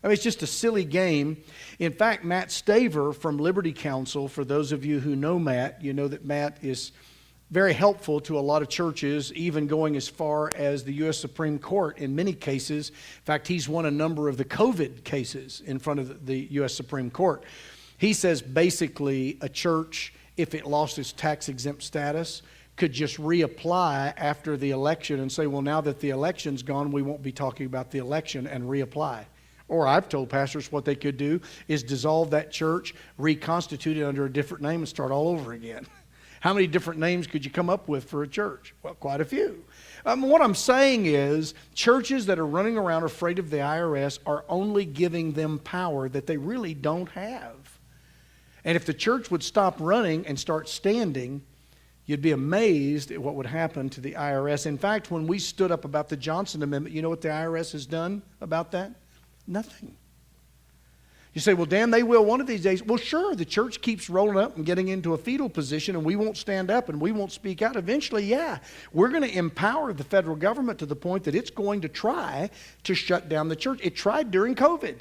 I mean, it's just a silly game. In fact, Matt Staver from Liberty Counsel, for those of you who know Matt, you know that Matt is very helpful to a lot of churches, even going as far as the U.S. Supreme Court in many cases. In fact, he's won a number of the COVID cases in front of the U.S. Supreme Court. He says basically a church, if it lost its tax-exempt status, could just reapply after the election and say, well, now that the election's gone, we won't be talking about the election, and reapply. Or I've told pastors what they could do is dissolve that church, reconstitute it under a different name, and start all over again. How many different names could you come up with for a church? Well, quite a few. What I'm saying is churches that are running around afraid of the IRS are only giving them power that they really don't have. And if the church would stop running and start standing, you'd be amazed at what would happen to the IRS. In fact, when we stood up about the Johnson Amendment, you know what the IRS has done about that? Nothing. You say, well, Dan, they will one of these days. Well, sure, the church keeps rolling up and getting into a fetal position, and we won't stand up and we won't speak out. Eventually, yeah, we're going to empower the federal government to the point that it's going to try to shut down the church. It tried during COVID.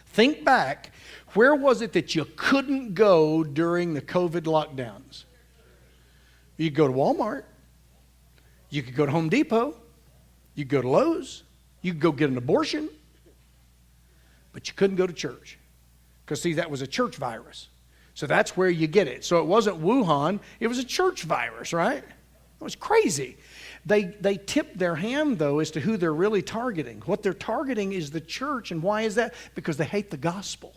Think back. Where was it that you couldn't go during the COVID lockdowns? You could go to Walmart. You could go to Home Depot. You could go to Lowe's. You could go get an abortion. But you couldn't go to church. Because, see, that was a church virus. So that's where you get it. So it wasn't Wuhan. It was a church virus, right? It was crazy. They tipped their hand, though, as to who they're really targeting. What they're targeting is the church. And why is that? Because they hate the gospel.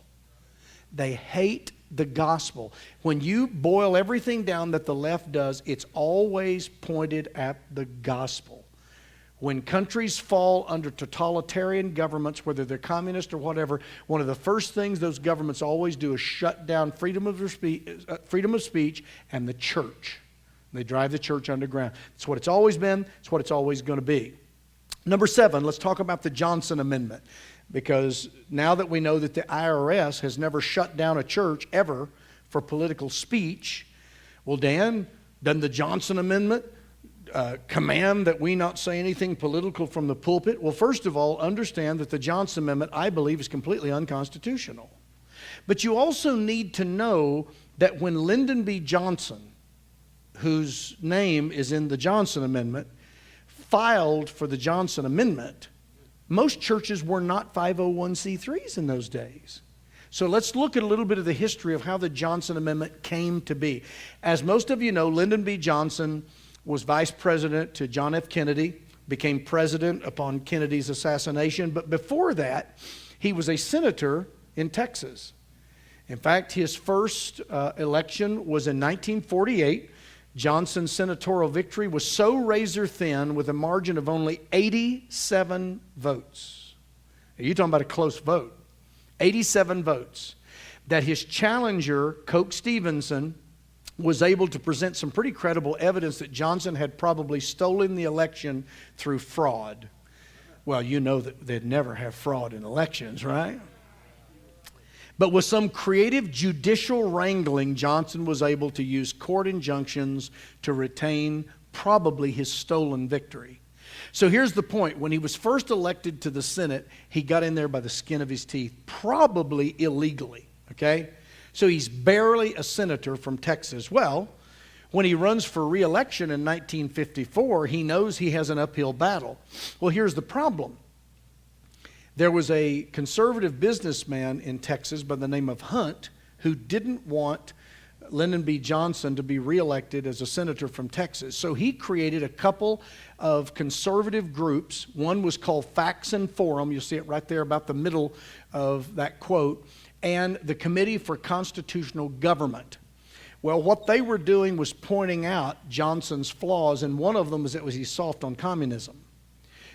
They hate the gospel. When you boil everything down that the left does, it's always pointed at the gospel. When countries fall under totalitarian governments, whether they're communist or whatever, one of the first things those governments always do is shut down freedom of speech and the church. They drive the church underground. It's what it's always been. It's what it's always going to be. Number 7, let's talk about the Johnson Amendment. Because now that we know that the IRS has never shut down a church ever for political speech, well, Dan, doesn't the Johnson Amendment command that we not say anything political from the pulpit? Well, first of all, understand that the Johnson Amendment, I believe, is completely unconstitutional. But you also need to know that when Lyndon B. Johnson, whose name is in the Johnson Amendment, filed for the Johnson Amendment, most churches were not 501c3s in those days. So let's look at a little bit of the history of how the Johnson Amendment came to be. As most of you know, Lyndon B. Johnson was vice president to John F. Kennedy, became president upon Kennedy's assassination. But before that, he was a senator in Texas. In fact, his first election was in 1948. Johnson's senatorial victory was so razor thin with a margin of only 87 votes. Now, you're talking about a close vote. 87 votes. That his challenger, Coke Stevenson, was able to present some pretty credible evidence that Johnson had probably stolen the election through fraud. Well, you know that they'd never have fraud in elections, right? But with some creative judicial wrangling, Johnson was able to use court injunctions to retain probably his stolen victory. So here's the point. When he was first elected to the Senate, he got in there by the skin of his teeth, probably illegally, okay? So he's barely a senator from Texas. Well, when he runs for re-election in 1954, he knows he has an uphill battle. Well, here's the problem. There was a conservative businessman in Texas by the name of Hunt who didn't want Lyndon B. Johnson to be reelected as a senator from Texas. So he created a couple of conservative groups. One was called Facts and Forum. You'll see it right there about the middle of that quote. And the Committee for Constitutional Government. Well, what they were doing was pointing out Johnson's flaws, and one of them was that he's soft on communism.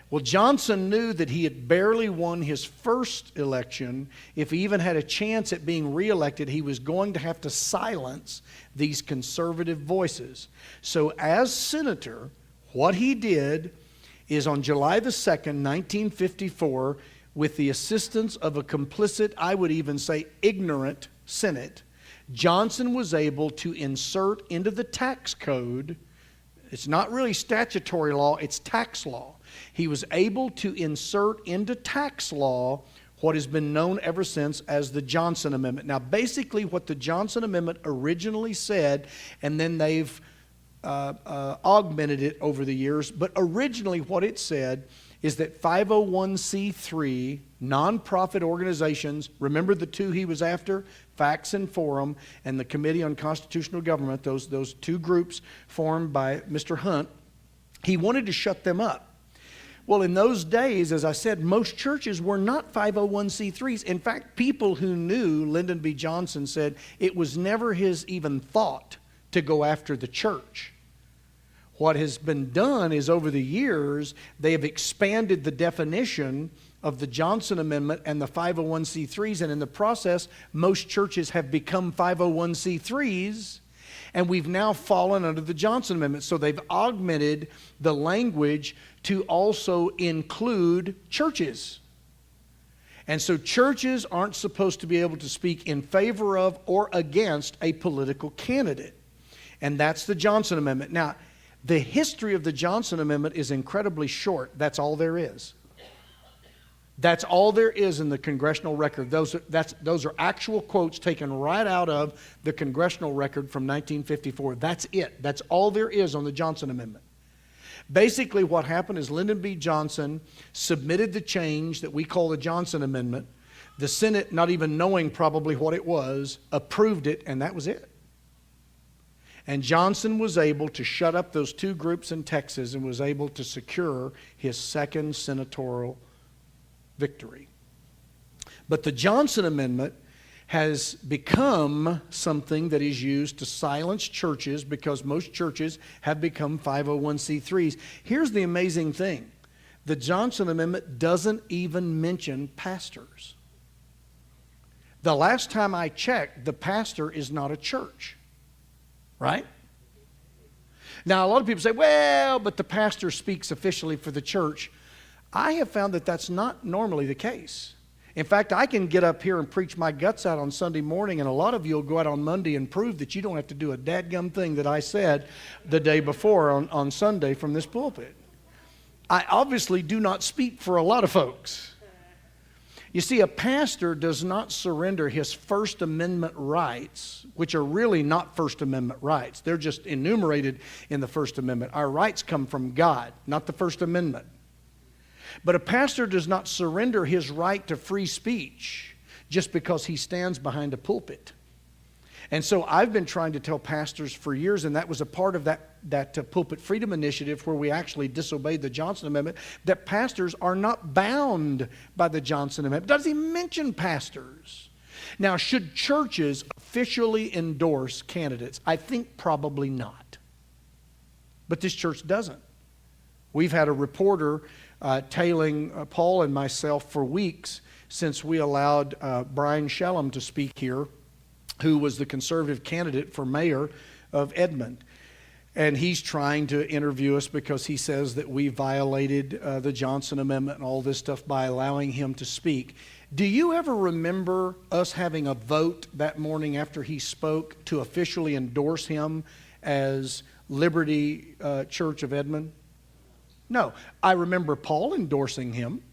Well, Johnson knew that he had barely won his first election. If he even had a chance at being reelected, he was going to have to silence these conservative voices. So as senator, what he did is on July the 2nd, 1954, with the assistance of a complicit, I would even say ignorant Senate, Johnson was able to insert into the tax code, it's not really statutory law, it's tax law. He was able to insert into tax law what has been known ever since as the Johnson Amendment. Now, basically what the Johnson Amendment originally said, and then they've augmented it over the years, but originally what it said is that 501c3 nonprofit organizations, remember the two he was after, Facts and Forum and the Committee on Constitutional Government, those two groups formed by Mr. Hunt, he wanted to shut them up. Well, in those days, as I said, most churches were not 501c3s. In fact, people who knew Lyndon B. Johnson said it was never his even thought to go after the church. What has been done is over the years, they have expanded the definition of the Johnson Amendment and the 501c3s, and in the process, most churches have become 501c3s, and we've now fallen under the Johnson Amendment. So they've augmented the language to also include churches. And so churches aren't supposed to be able to speak in favor of or against a political candidate. And that's the Johnson Amendment. Now, the history of the Johnson Amendment is incredibly short. That's all there is. That's all there is in the congressional record. Those are actual quotes taken right out of the congressional record from 1954. That's it. That's all there is on the Johnson Amendment. Basically what happened is Lyndon B. Johnson submitted the change that we call the Johnson Amendment. The Senate, not even knowing probably what it was, approved it, and that was it. And Johnson was able to shut up those two groups in Texas and was able to secure his second senatorial victory. But the Johnson Amendment has become something that is used to silence churches because most churches have become 501c3s. Here's the amazing thing. The Johnson Amendment doesn't even mention pastors. The last time I checked, the pastor is not a church. Right? Now, a lot of people say, well, but the pastor speaks officially for the church. I have found that that's not normally the case. In fact, I can get up here and preach my guts out on Sunday morning, and a lot of you will go out on Monday and prove that you don't have to do a dadgum thing that I said the day before on Sunday from this pulpit. I obviously do not speak for a lot of folks. You see, a pastor does not surrender his First Amendment rights, which are really not First Amendment rights. They're just enumerated in the First Amendment. Our rights come from God, not the First Amendment. But a pastor does not surrender his right to free speech just because he stands behind a pulpit. And so I've been trying to tell pastors for years, and that was a part of that Pulpit Freedom Initiative where we actually disobeyed the Johnson Amendment, that pastors are not bound by the Johnson Amendment. Does he mention pastors? Now, should churches officially endorse candidates? I think probably not. But this church doesn't. We've had a reporter tailing Paul and myself for weeks since we allowed Brian Shellum to speak here, who was the conservative candidate for mayor of Edmond. And he's trying to interview us because he says that we violated the Johnson Amendment and all this stuff by allowing him to speak. Do you ever remember us having a vote that morning after he spoke to officially endorse him as Liberty Church of Edmond? No. I remember Paul endorsing him.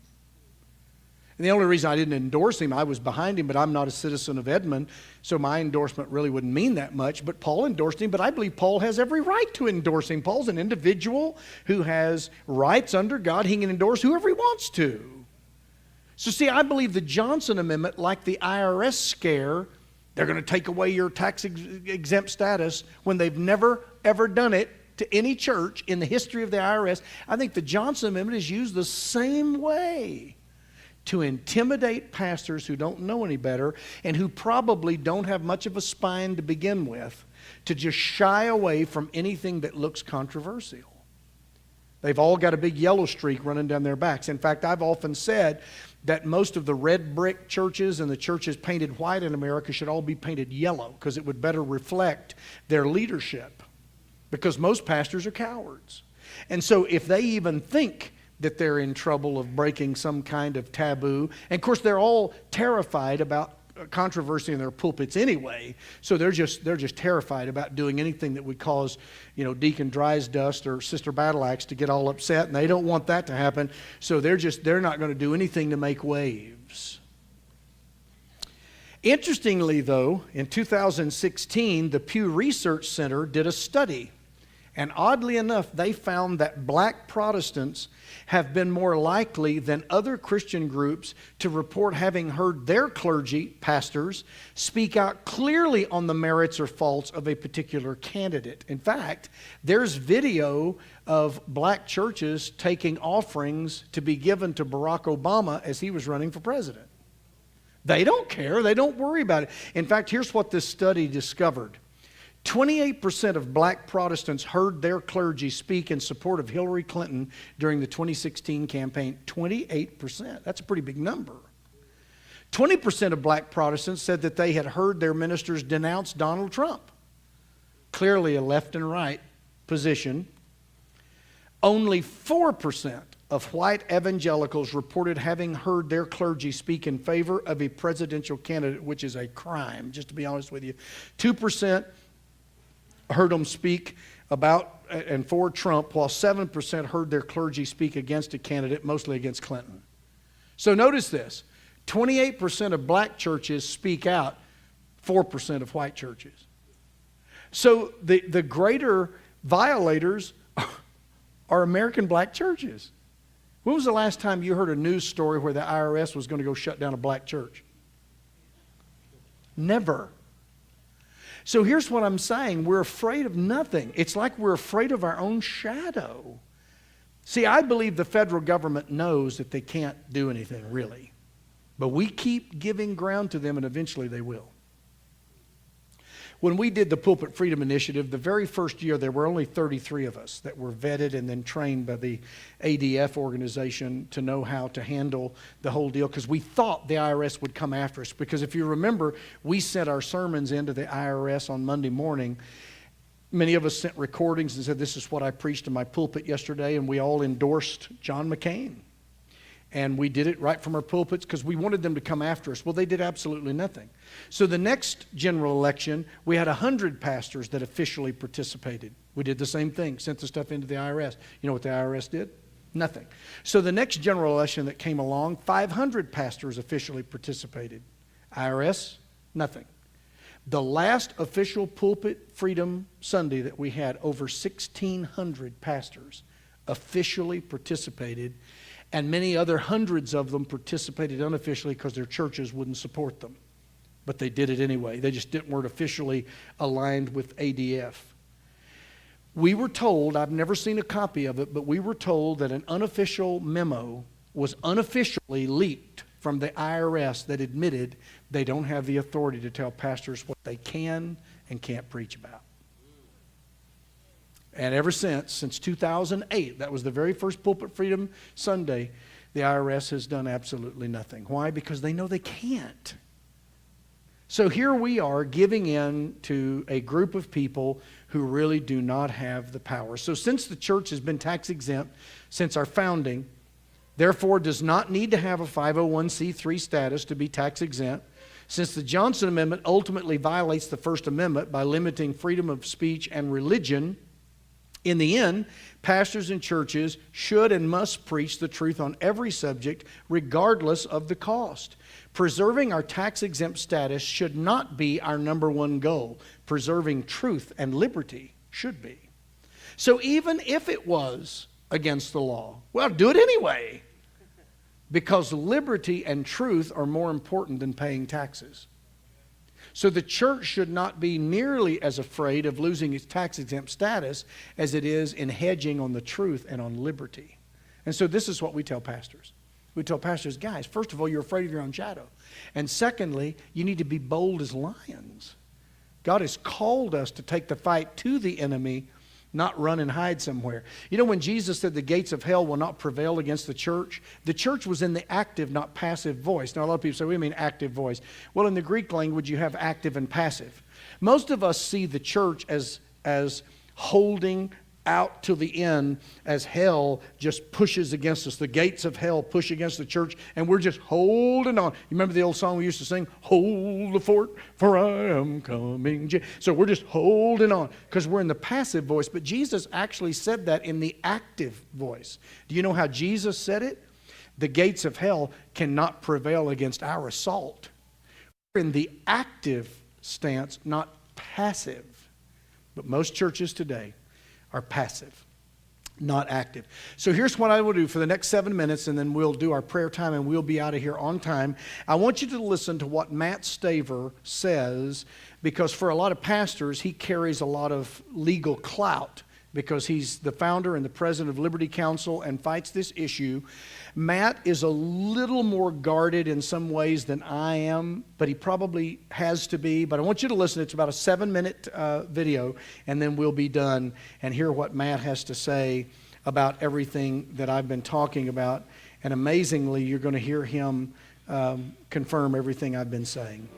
And the only reason I didn't endorse him, I was behind him, but I'm not a citizen of Edmond, so my endorsement really wouldn't mean that much. But Paul endorsed him, but I believe Paul has every right to endorse him. Paul's an individual who has rights under God. He can endorse whoever he wants to. So see, I believe the Johnson Amendment, like the IRS scare, they're going to take away your tax exempt status when they've never, ever done it to any church in the history of the IRS. I think the Johnson Amendment is used the same way to intimidate pastors who don't know any better and who probably don't have much of a spine to begin with, to just shy away from anything that looks controversial. They've all got a big yellow streak running down their backs. In fact, I've often said that most of the red brick churches and the churches painted white in America should all be painted yellow because it would better reflect their leadership, because most pastors are cowards. And so if they even think that they're in trouble of breaking some kind of taboo. And of course, they're all terrified about controversy in their pulpits anyway. So they're just terrified about doing anything that would cause, Deacon Drysdust or Sister Battle Axe to get all upset, and they don't want that to happen. So they're not going to do anything to make waves. Interestingly, though, in 2016, the Pew Research Center did a study. And oddly enough, they found that black Protestants have been more likely than other Christian groups to report having heard their clergy, pastors, speak out clearly on the merits or faults of a particular candidate. In fact, there's video of black churches taking offerings to be given to Barack Obama as he was running for president. They don't care. They don't worry about it. In fact, here's what this study discovered. 28% of black Protestants heard their clergy speak in support of Hillary Clinton during the 2016 campaign. 28%. That's a pretty big number. 20% of black Protestants said that they had heard their ministers denounce Donald Trump. Clearly a left and right position. Only 4% of white evangelicals reported having heard their clergy speak in favor of a presidential candidate, which is a crime, just to be honest with you. 2% heard them speak about and for Trump, while 7% heard their clergy speak against a candidate, mostly against Clinton. So notice this, 28% of black churches speak out, 4% of white churches. So the greater violators are American black churches. When was the last time you heard a news story where the IRS was going to go shut down a black church? Never. So here's what I'm saying. We're afraid of nothing. It's like we're afraid of our own shadow. See, I believe the federal government knows that they can't do anything, really. But we keep giving ground to them, and eventually they will. When we did the Pulpit Freedom Initiative, the very first year, there were only 33 of us that were vetted and then trained by the ADF organization to know how to handle the whole deal, because we thought the IRS would come after us. Because if you remember, we sent our sermons into the IRS on Monday morning. Many of us sent recordings and said, this is what I preached in my pulpit yesterday, and we all endorsed John McCain. And we did it right from our pulpits because we wanted them to come after us. Well, they did absolutely nothing. So the next general election, we had 100 pastors that officially participated. We did the same thing, sent the stuff into the IRS. You know what the IRS did? Nothing. So the next general election that came along, 500 pastors officially participated. IRS, nothing. The last official Pulpit Freedom Sunday that we had, over 1,600 pastors officially participated, and many other hundreds of them participated unofficially because their churches wouldn't support them. But they did it anyway. They just weren't officially aligned with ADF. We were told, I've never seen a copy of it, but we were told that an unofficial memo was unofficially leaked from the IRS that admitted they don't have the authority to tell pastors what they can and can't preach about. And ever since 2008, that was the very first Pulpit Freedom Sunday, the IRS has done absolutely nothing. Why? Because they know they can't. So here we are giving in to a group of people who really do not have the power. So since the church has been tax exempt since our founding, therefore does not need to have a 501c3 status to be tax exempt, since the Johnson Amendment ultimately violates the First Amendment by limiting freedom of speech and religion, in the end, pastors and churches should and must preach the truth on every subject, regardless of the cost. Preserving our tax-exempt status should not be our number one goal. Preserving truth and liberty should be. So even if it was against the law, well, do it anyway. Because liberty and truth are more important than paying taxes. So the church should not be nearly as afraid of losing its tax-exempt status as it is in hedging on the truth and on liberty. And so this is what we tell pastors. We tell pastors, guys, first of all, you're afraid of your own shadow. And secondly, you need to be bold as lions. God has called us to take the fight to the enemy, not run and hide somewhere. You know, when Jesus said the gates of hell will not prevail against the church was in the active, not passive voice. Now, a lot of people say, what do you mean active voice? Well, in the Greek language, you have active and passive. Most of us see the church as holding out till the end as hell just pushes against us. The gates of hell push against the church, and we're just holding on. You remember the old song we used to sing? Hold the fort, for I am coming. So we're just holding on because we're in the passive voice. But Jesus actually said that in the active voice. Do you know how Jesus said it? The gates of hell cannot prevail against our assault. We're in the active stance, not passive. But most churches today are passive, not active. So here's what I will do for the next 7 minutes, and then we'll do our prayer time, and we'll be out of here on time. I want you to listen to what Matt Staver says, because for a lot of pastors, he carries a lot of legal clout because he's the founder and the president of Liberty Counsel and fights this issue. Matt is a little more guarded in some ways than I am, but he probably has to be. But I want you to listen. It's about a 7-minute video, and then we'll be done and hear what Matt has to say about everything that I've been talking about. And amazingly, you're going to hear him confirm everything I've been saying.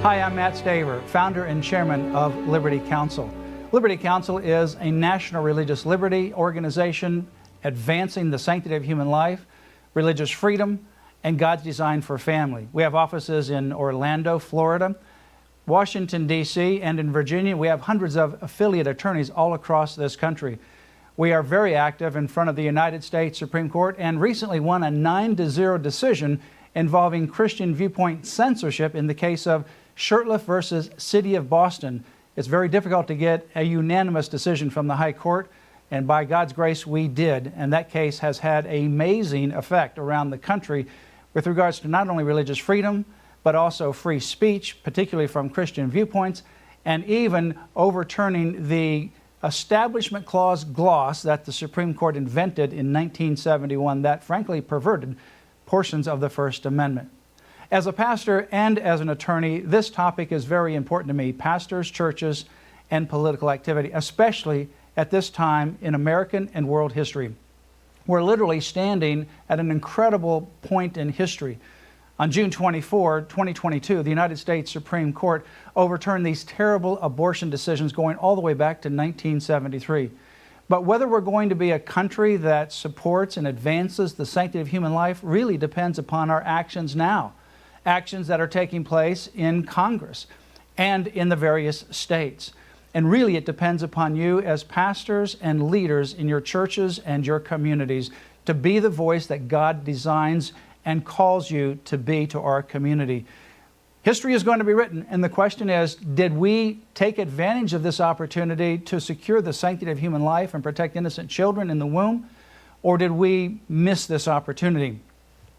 Hi, I'm Matt Staver, founder and chairman of Liberty Counsel. Liberty Counsel is a national religious liberty organization advancing the sanctity of human life, religious freedom, and God's design for family. We have offices in Orlando, Florida, Washington, D.C., and in Virginia. We have hundreds of affiliate attorneys all across this country. We are very active in front of the United States Supreme Court and recently won a 9-0 decision involving Christian viewpoint censorship in the case of Shurtleff versus City of Boston. It's very difficult to get a unanimous decision from the High Court, and by God's grace, we did. And that case has had an amazing effect around the country with regards to not only religious freedom, but also free speech, particularly from Christian viewpoints, and even overturning the Establishment Clause gloss that the Supreme Court invented in 1971 that frankly perverted portions of the First Amendment. As a pastor and as an attorney, this topic is very important to me, pastors, churches, and political activity, especially at this time in American and world history. We're literally standing at an incredible point in history. On June 24, 2022, the United States Supreme Court overturned these terrible abortion decisions going all the way back to 1973. But whether we're going to be a country that supports and advances the sanctity of human life really depends upon our actions now, actions that are taking place in Congress and in the various states. And really it depends upon you as pastors and leaders in your churches and your communities to be the voice that God designs and calls you to be to our community. History is going to be written, and the question is, did we take advantage of this opportunity to secure the sanctity of human life and protect innocent children in the womb, or did we miss this opportunity?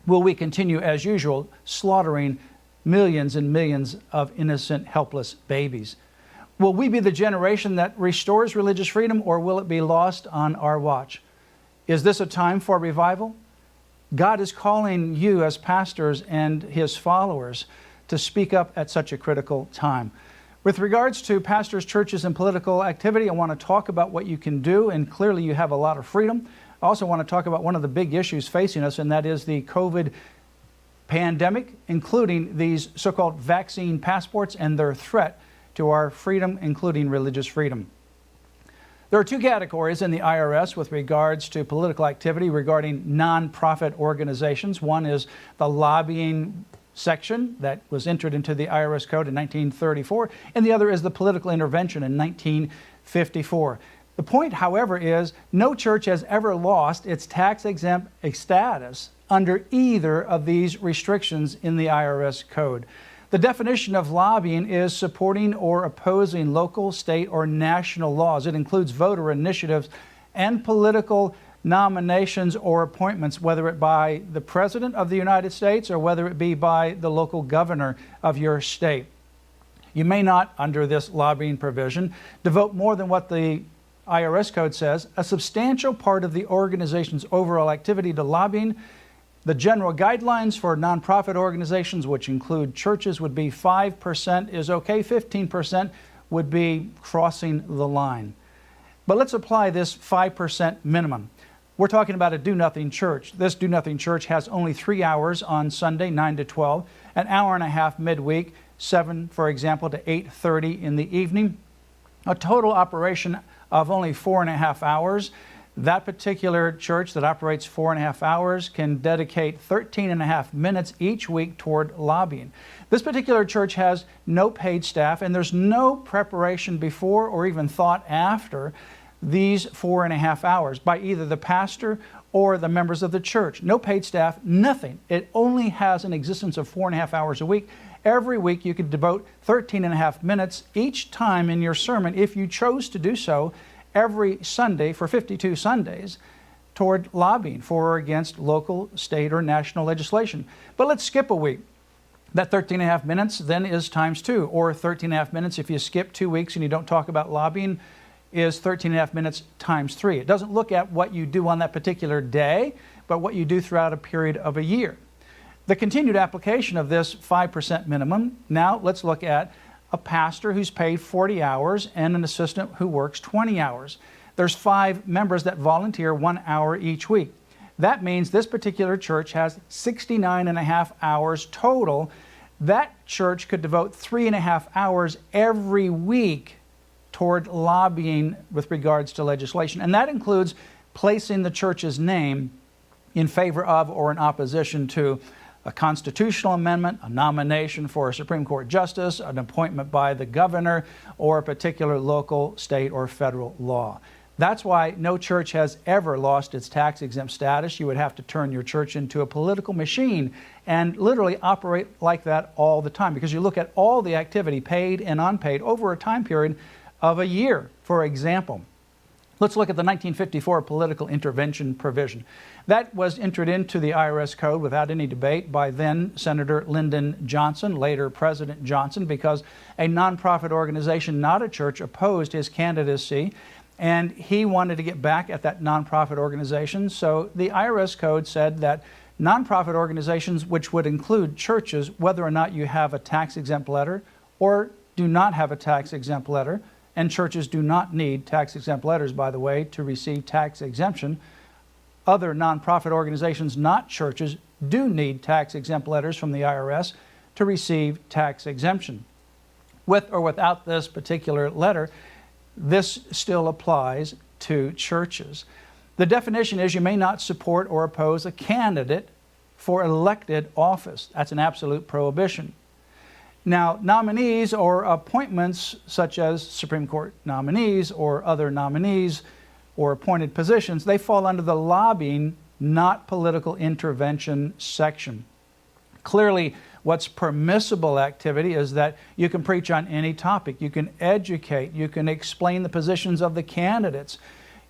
Will we continue, as usual, slaughtering millions and millions of innocent, helpless babies? Will we be the generation that restores religious freedom, or will it be lost on our watch? Is this a time for revival? God is calling you as pastors and His followers to speak up at such a critical time. With regards to pastors, churches, and political activity, I want to talk about what you can do, and clearly you have a lot of freedom. I also want to talk about one of the big issues facing us, and that is the COVID pandemic, including these so-called vaccine passports and their threat to our freedom, including religious freedom. There are two categories in the IRS with regards to political activity regarding nonprofit organizations. One is the lobbying section that was entered into the IRS code in 1934, and the other is the political intervention in 1954. The point, however, is no church has ever lost its tax-exempt status under either of these restrictions in the IRS code. The definition of lobbying is supporting or opposing local, state, or national laws. It includes voter initiatives and political nominations or appointments, whether it by the President of the United States or whether it be by the local governor of your state. You may not, under this lobbying provision, devote more than what the IRS code says, a substantial part of the organization's overall activity to lobbying. The general guidelines for nonprofit organizations, which include churches, would be 5% is okay, 15% would be crossing the line. But let's apply this 5% minimum. We're talking about a do-nothing church. This do-nothing church has only 3 hours on Sunday, 9 to 12, an hour and a half midweek, 7, for example, to 8:30 in the evening, a total operation of only 4.5 hours. That particular church that operates 4.5 hours can dedicate 13.5 minutes each week toward lobbying. This particular church has no paid staff, and there's no preparation before or even thought after these 4.5 hours by either the pastor or the members of the church. No paid staff, nothing. It only has an existence of 4.5 hours a week. Every week you could devote 13.5 minutes each time in your sermon, if you chose to do so, every Sunday for 52 Sundays toward lobbying for or against local, state, or national legislation. But let's skip a week. That 13.5 minutes then is times 2, or 13.5 minutes if you skip 2 weeks and you don't talk about lobbying is 13.5 minutes times 3. It doesn't look at what you do on that particular day, but what you do throughout a period of a year. The continued application of this 5% minimum, now let's look at a pastor who's paid 40 hours and an assistant who works 20 hours. There's 5 members that volunteer 1 hour each week. That means this particular church has 69.5 hours total. That church could devote 3.5 hours every week toward lobbying with regards to legislation. And that includes placing the church's name in favor of or in opposition to a constitutional amendment, a nomination for a Supreme Court justice, an appointment by the governor, or a particular local, state, or federal law. That's why no church has ever lost its tax-exempt status. You would have to turn your church into a political machine and literally operate like that all the time, because you look at all the activity, paid and unpaid, over a time period of a year, for example. Let's look at the 1954 political intervention provision. That was entered into the IRS code without any debate by then Senator Lyndon Johnson, later President Johnson, because a nonprofit organization, not a church, opposed his candidacy, and he wanted to get back at that nonprofit organization. So the IRS code said that nonprofit organizations, which would include churches, whether or not you have a tax-exempt letter or do not have a tax-exempt letter, and churches do not need tax-exempt letters, by the way, to receive tax exemption. Other nonprofit organizations, not churches, do need tax exempt letters from the IRS to receive tax exemption. With or without this particular letter, this still applies to churches. The definition is you may not support or oppose a candidate for elected office. That's an absolute prohibition. Now, nominees or appointments such as Supreme Court nominees or other nominees or appointed positions, they fall under the lobbying, not political intervention section. Clearly, what's permissible activity is that you can preach on any topic. You can educate. You can explain the positions of the candidates.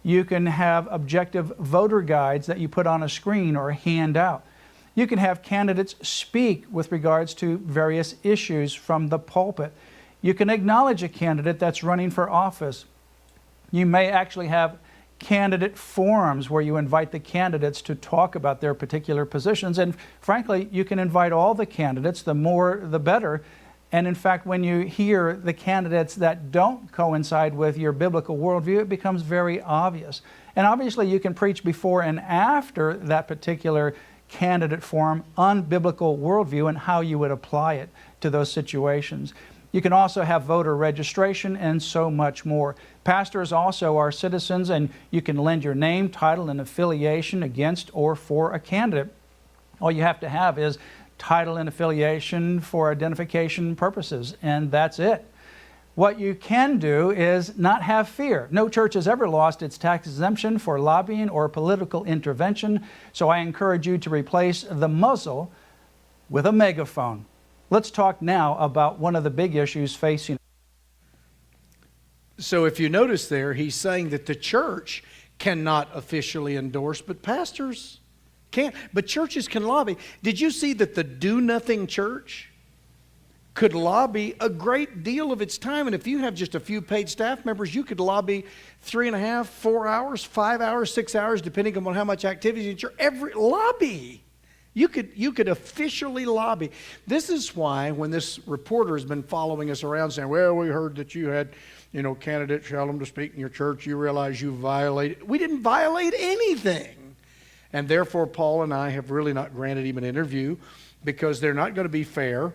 You can have objective voter guides that you put on a screen or hand out. You can have candidates speak with regards to various issues from the pulpit. You can acknowledge a candidate that's running for office. You may actually have candidate forums where you invite the candidates to talk about their particular positions. And frankly, you can invite all the candidates, the more the better. And in fact, when you hear the candidates that don't coincide with your biblical worldview, it becomes very obvious. And obviously, you can preach before and after that particular candidate forum on biblical worldview and how you would apply it to those situations. You can also have voter registration and so much more. Pastors also are citizens, and you can lend your name, title, and affiliation against or for a candidate. All you have to have is title and affiliation for identification purposes, and that's it. What you can do is not have fear. No church has ever lost its tax exemption for lobbying or political intervention, so I encourage you to replace the muzzle with a megaphone. Let's talk now about one of the big issues facing. So if you notice there, he's saying that the church cannot officially endorse, but pastors can. But churches can lobby. Did you see that the do-nothing church could lobby a great deal of its time? And if you have just a few paid staff members, you could lobby 3.5, 4 hours, 5 hours, 6 hours, depending on how much activity in church. Every lobby. You could officially lobby. This is why when this reporter has been following us around saying, well, we heard that you had, candidate Shalom to speak in your church, you realize you violated. We didn't violate anything. And therefore, Paul and I have really not granted him an interview because they're not going to be fair.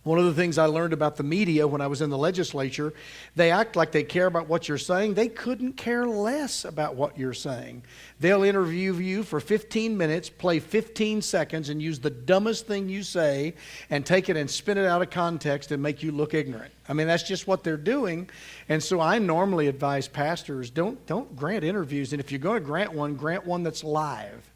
One of the things I learned about the media when I was in the legislature, they act like they care about what you're saying. They couldn't care less about what you're saying. They'll interview you for 15 minutes, play 15 seconds, and use the dumbest thing you say and take it and spin it out of context and make you look ignorant. I mean, that's just what they're doing. And so I normally advise pastors, don't grant interviews. And if you're going to grant one that's live,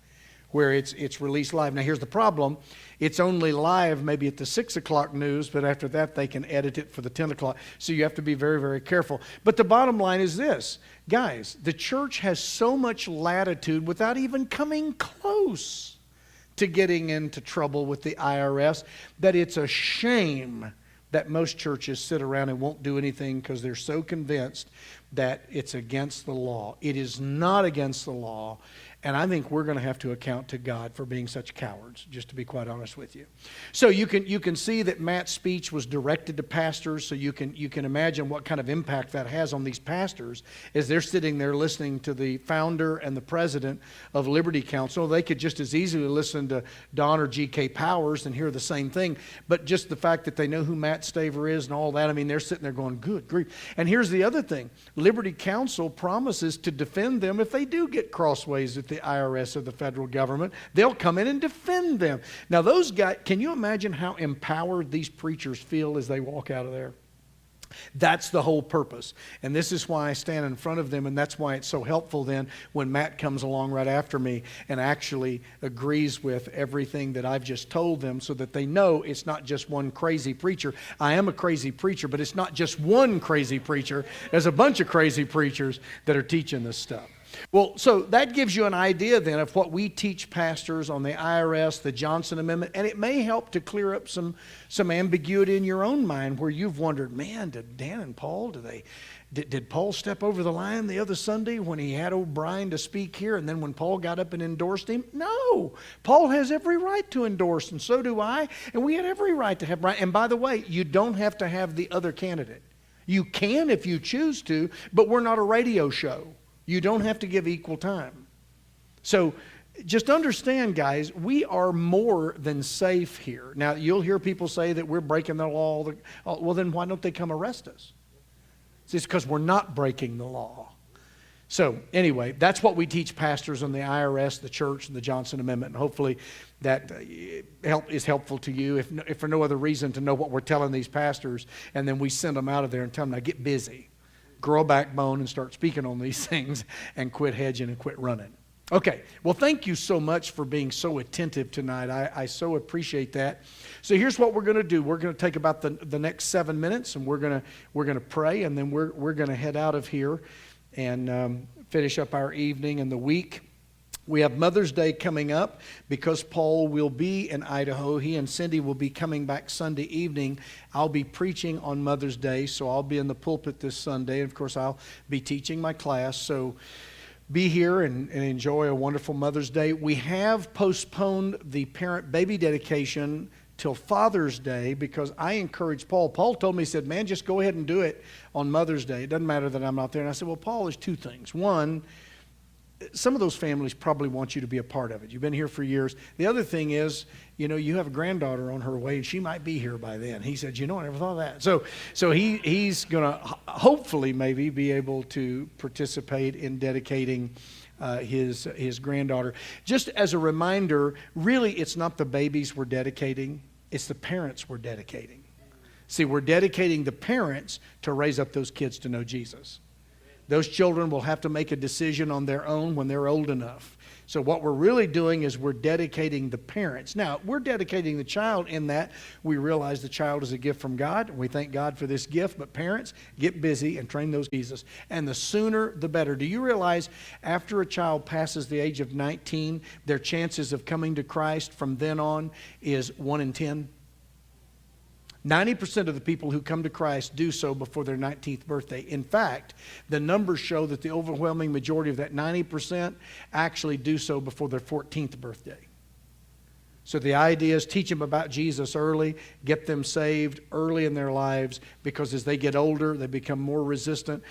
where it's released live. Now here's the problem. It's only live maybe at the 6 o'clock news, but after that they can edit it for the 10 o'clock. So you have to be very, very careful. But the bottom line is this. Guys, the church has so much latitude without even coming close to getting into trouble with the IRS that it's a shame that most churches sit around and won't do anything because they're so convinced that it's against the law. It is not against the law. And I think we're going to have to account to God for being such cowards, just to be quite honest with you. So you can see that Matt's speech was directed to pastors, so you can imagine what kind of impact that has on these pastors as they're sitting there listening to the founder and the president of Liberty Counsel. They could just as easily listen to Don or G.K. Powers and hear the same thing. But just the fact that they know who Matt Staver is and all that, I mean, they're sitting there going, good grief. And here's the other thing. Liberty Counsel promises to defend them if they do get crossways at the IRS or the federal government. They'll come in and defend them. Now those guys, can you imagine how empowered these preachers feel as they walk out of there? That's the whole purpose. And this is why I stand in front of them, and that's why it's so helpful then when Matt comes along right after me and actually agrees with everything that I've just told them so that they know it's not just one crazy preacher. I am a crazy preacher, but it's not just one crazy preacher. There's a bunch of crazy preachers that are teaching this stuff. Well, so that gives you an idea then of what we teach pastors on the IRS, the Johnson Amendment, and it may help to clear up some ambiguity in your own mind where you've wondered, man, did Dan and Paul, did Paul step over the line the other Sunday when he had O'Brien to speak here, and then when Paul got up and endorsed him? No. Paul has every right to endorse, and so do I, and we had every right to have right. And by the way, you don't have to have the other candidate. You can if you choose to, but we're not a radio show. You don't have to give equal time. So just understand, guys, we are more than safe here. Now, you'll hear people say that we're breaking the law. Well, then why don't they come arrest us? It's because we're not breaking the law. So anyway, that's what we teach pastors in the IRS, the church, and the Johnson Amendment. And hopefully that is helpful to you, if for no other reason, to know what we're telling these pastors. And then we send them out of there and tell them, now get busy. Grow a backbone and start speaking on these things and quit hedging and quit running. Okay, well, thank you so much for being so attentive tonight. I so appreciate that. So here's what we're going to do. We're going to take about the next 7 minutes, and we're going to pray, and then we're going to head out of here and finish up our evening and the week. We have Mother's Day coming up because Paul will be in Idaho. He and Cindy will be coming back Sunday evening. I'll be preaching on Mother's Day, so I'll be in the pulpit this Sunday. And of course, I'll be teaching my class. So be here and enjoy a wonderful Mother's Day. We have postponed the parent-baby dedication till Father's Day because I encouraged Paul. Paul told me, he said, man, just go ahead and do it on Mother's Day. It doesn't matter that I'm not there. And I said, well, Paul, there's two things. One, some of those families probably want you to be a part of it. You've been here for years. The other thing is, you have a granddaughter on her way, and she might be here by then. He said, I never thought of that. So he's going to hopefully maybe be able to participate in dedicating his granddaughter. Just as a reminder, really it's not the babies we're dedicating, it's the parents we're dedicating. See, we're dedicating the parents to raise up those kids to know Jesus. Those children will have to make a decision on their own when they're old enough. So what we're really doing is we're dedicating the parents. Now, we're dedicating the child in that we realize the child is a gift from God, and we thank God for this gift. But parents, get busy and train those Jesus. And the sooner, the better. Do you realize after a child passes the age of 19, their chances of coming to Christ from then on is 1 in 10? 90% of the people who come to Christ do so before their 19th birthday. In fact, the numbers show that the overwhelming majority of that 90% actually do so before their 14th birthday. So the idea is teach them about Jesus early, get them saved early in their lives, because as they get older, they become more resistant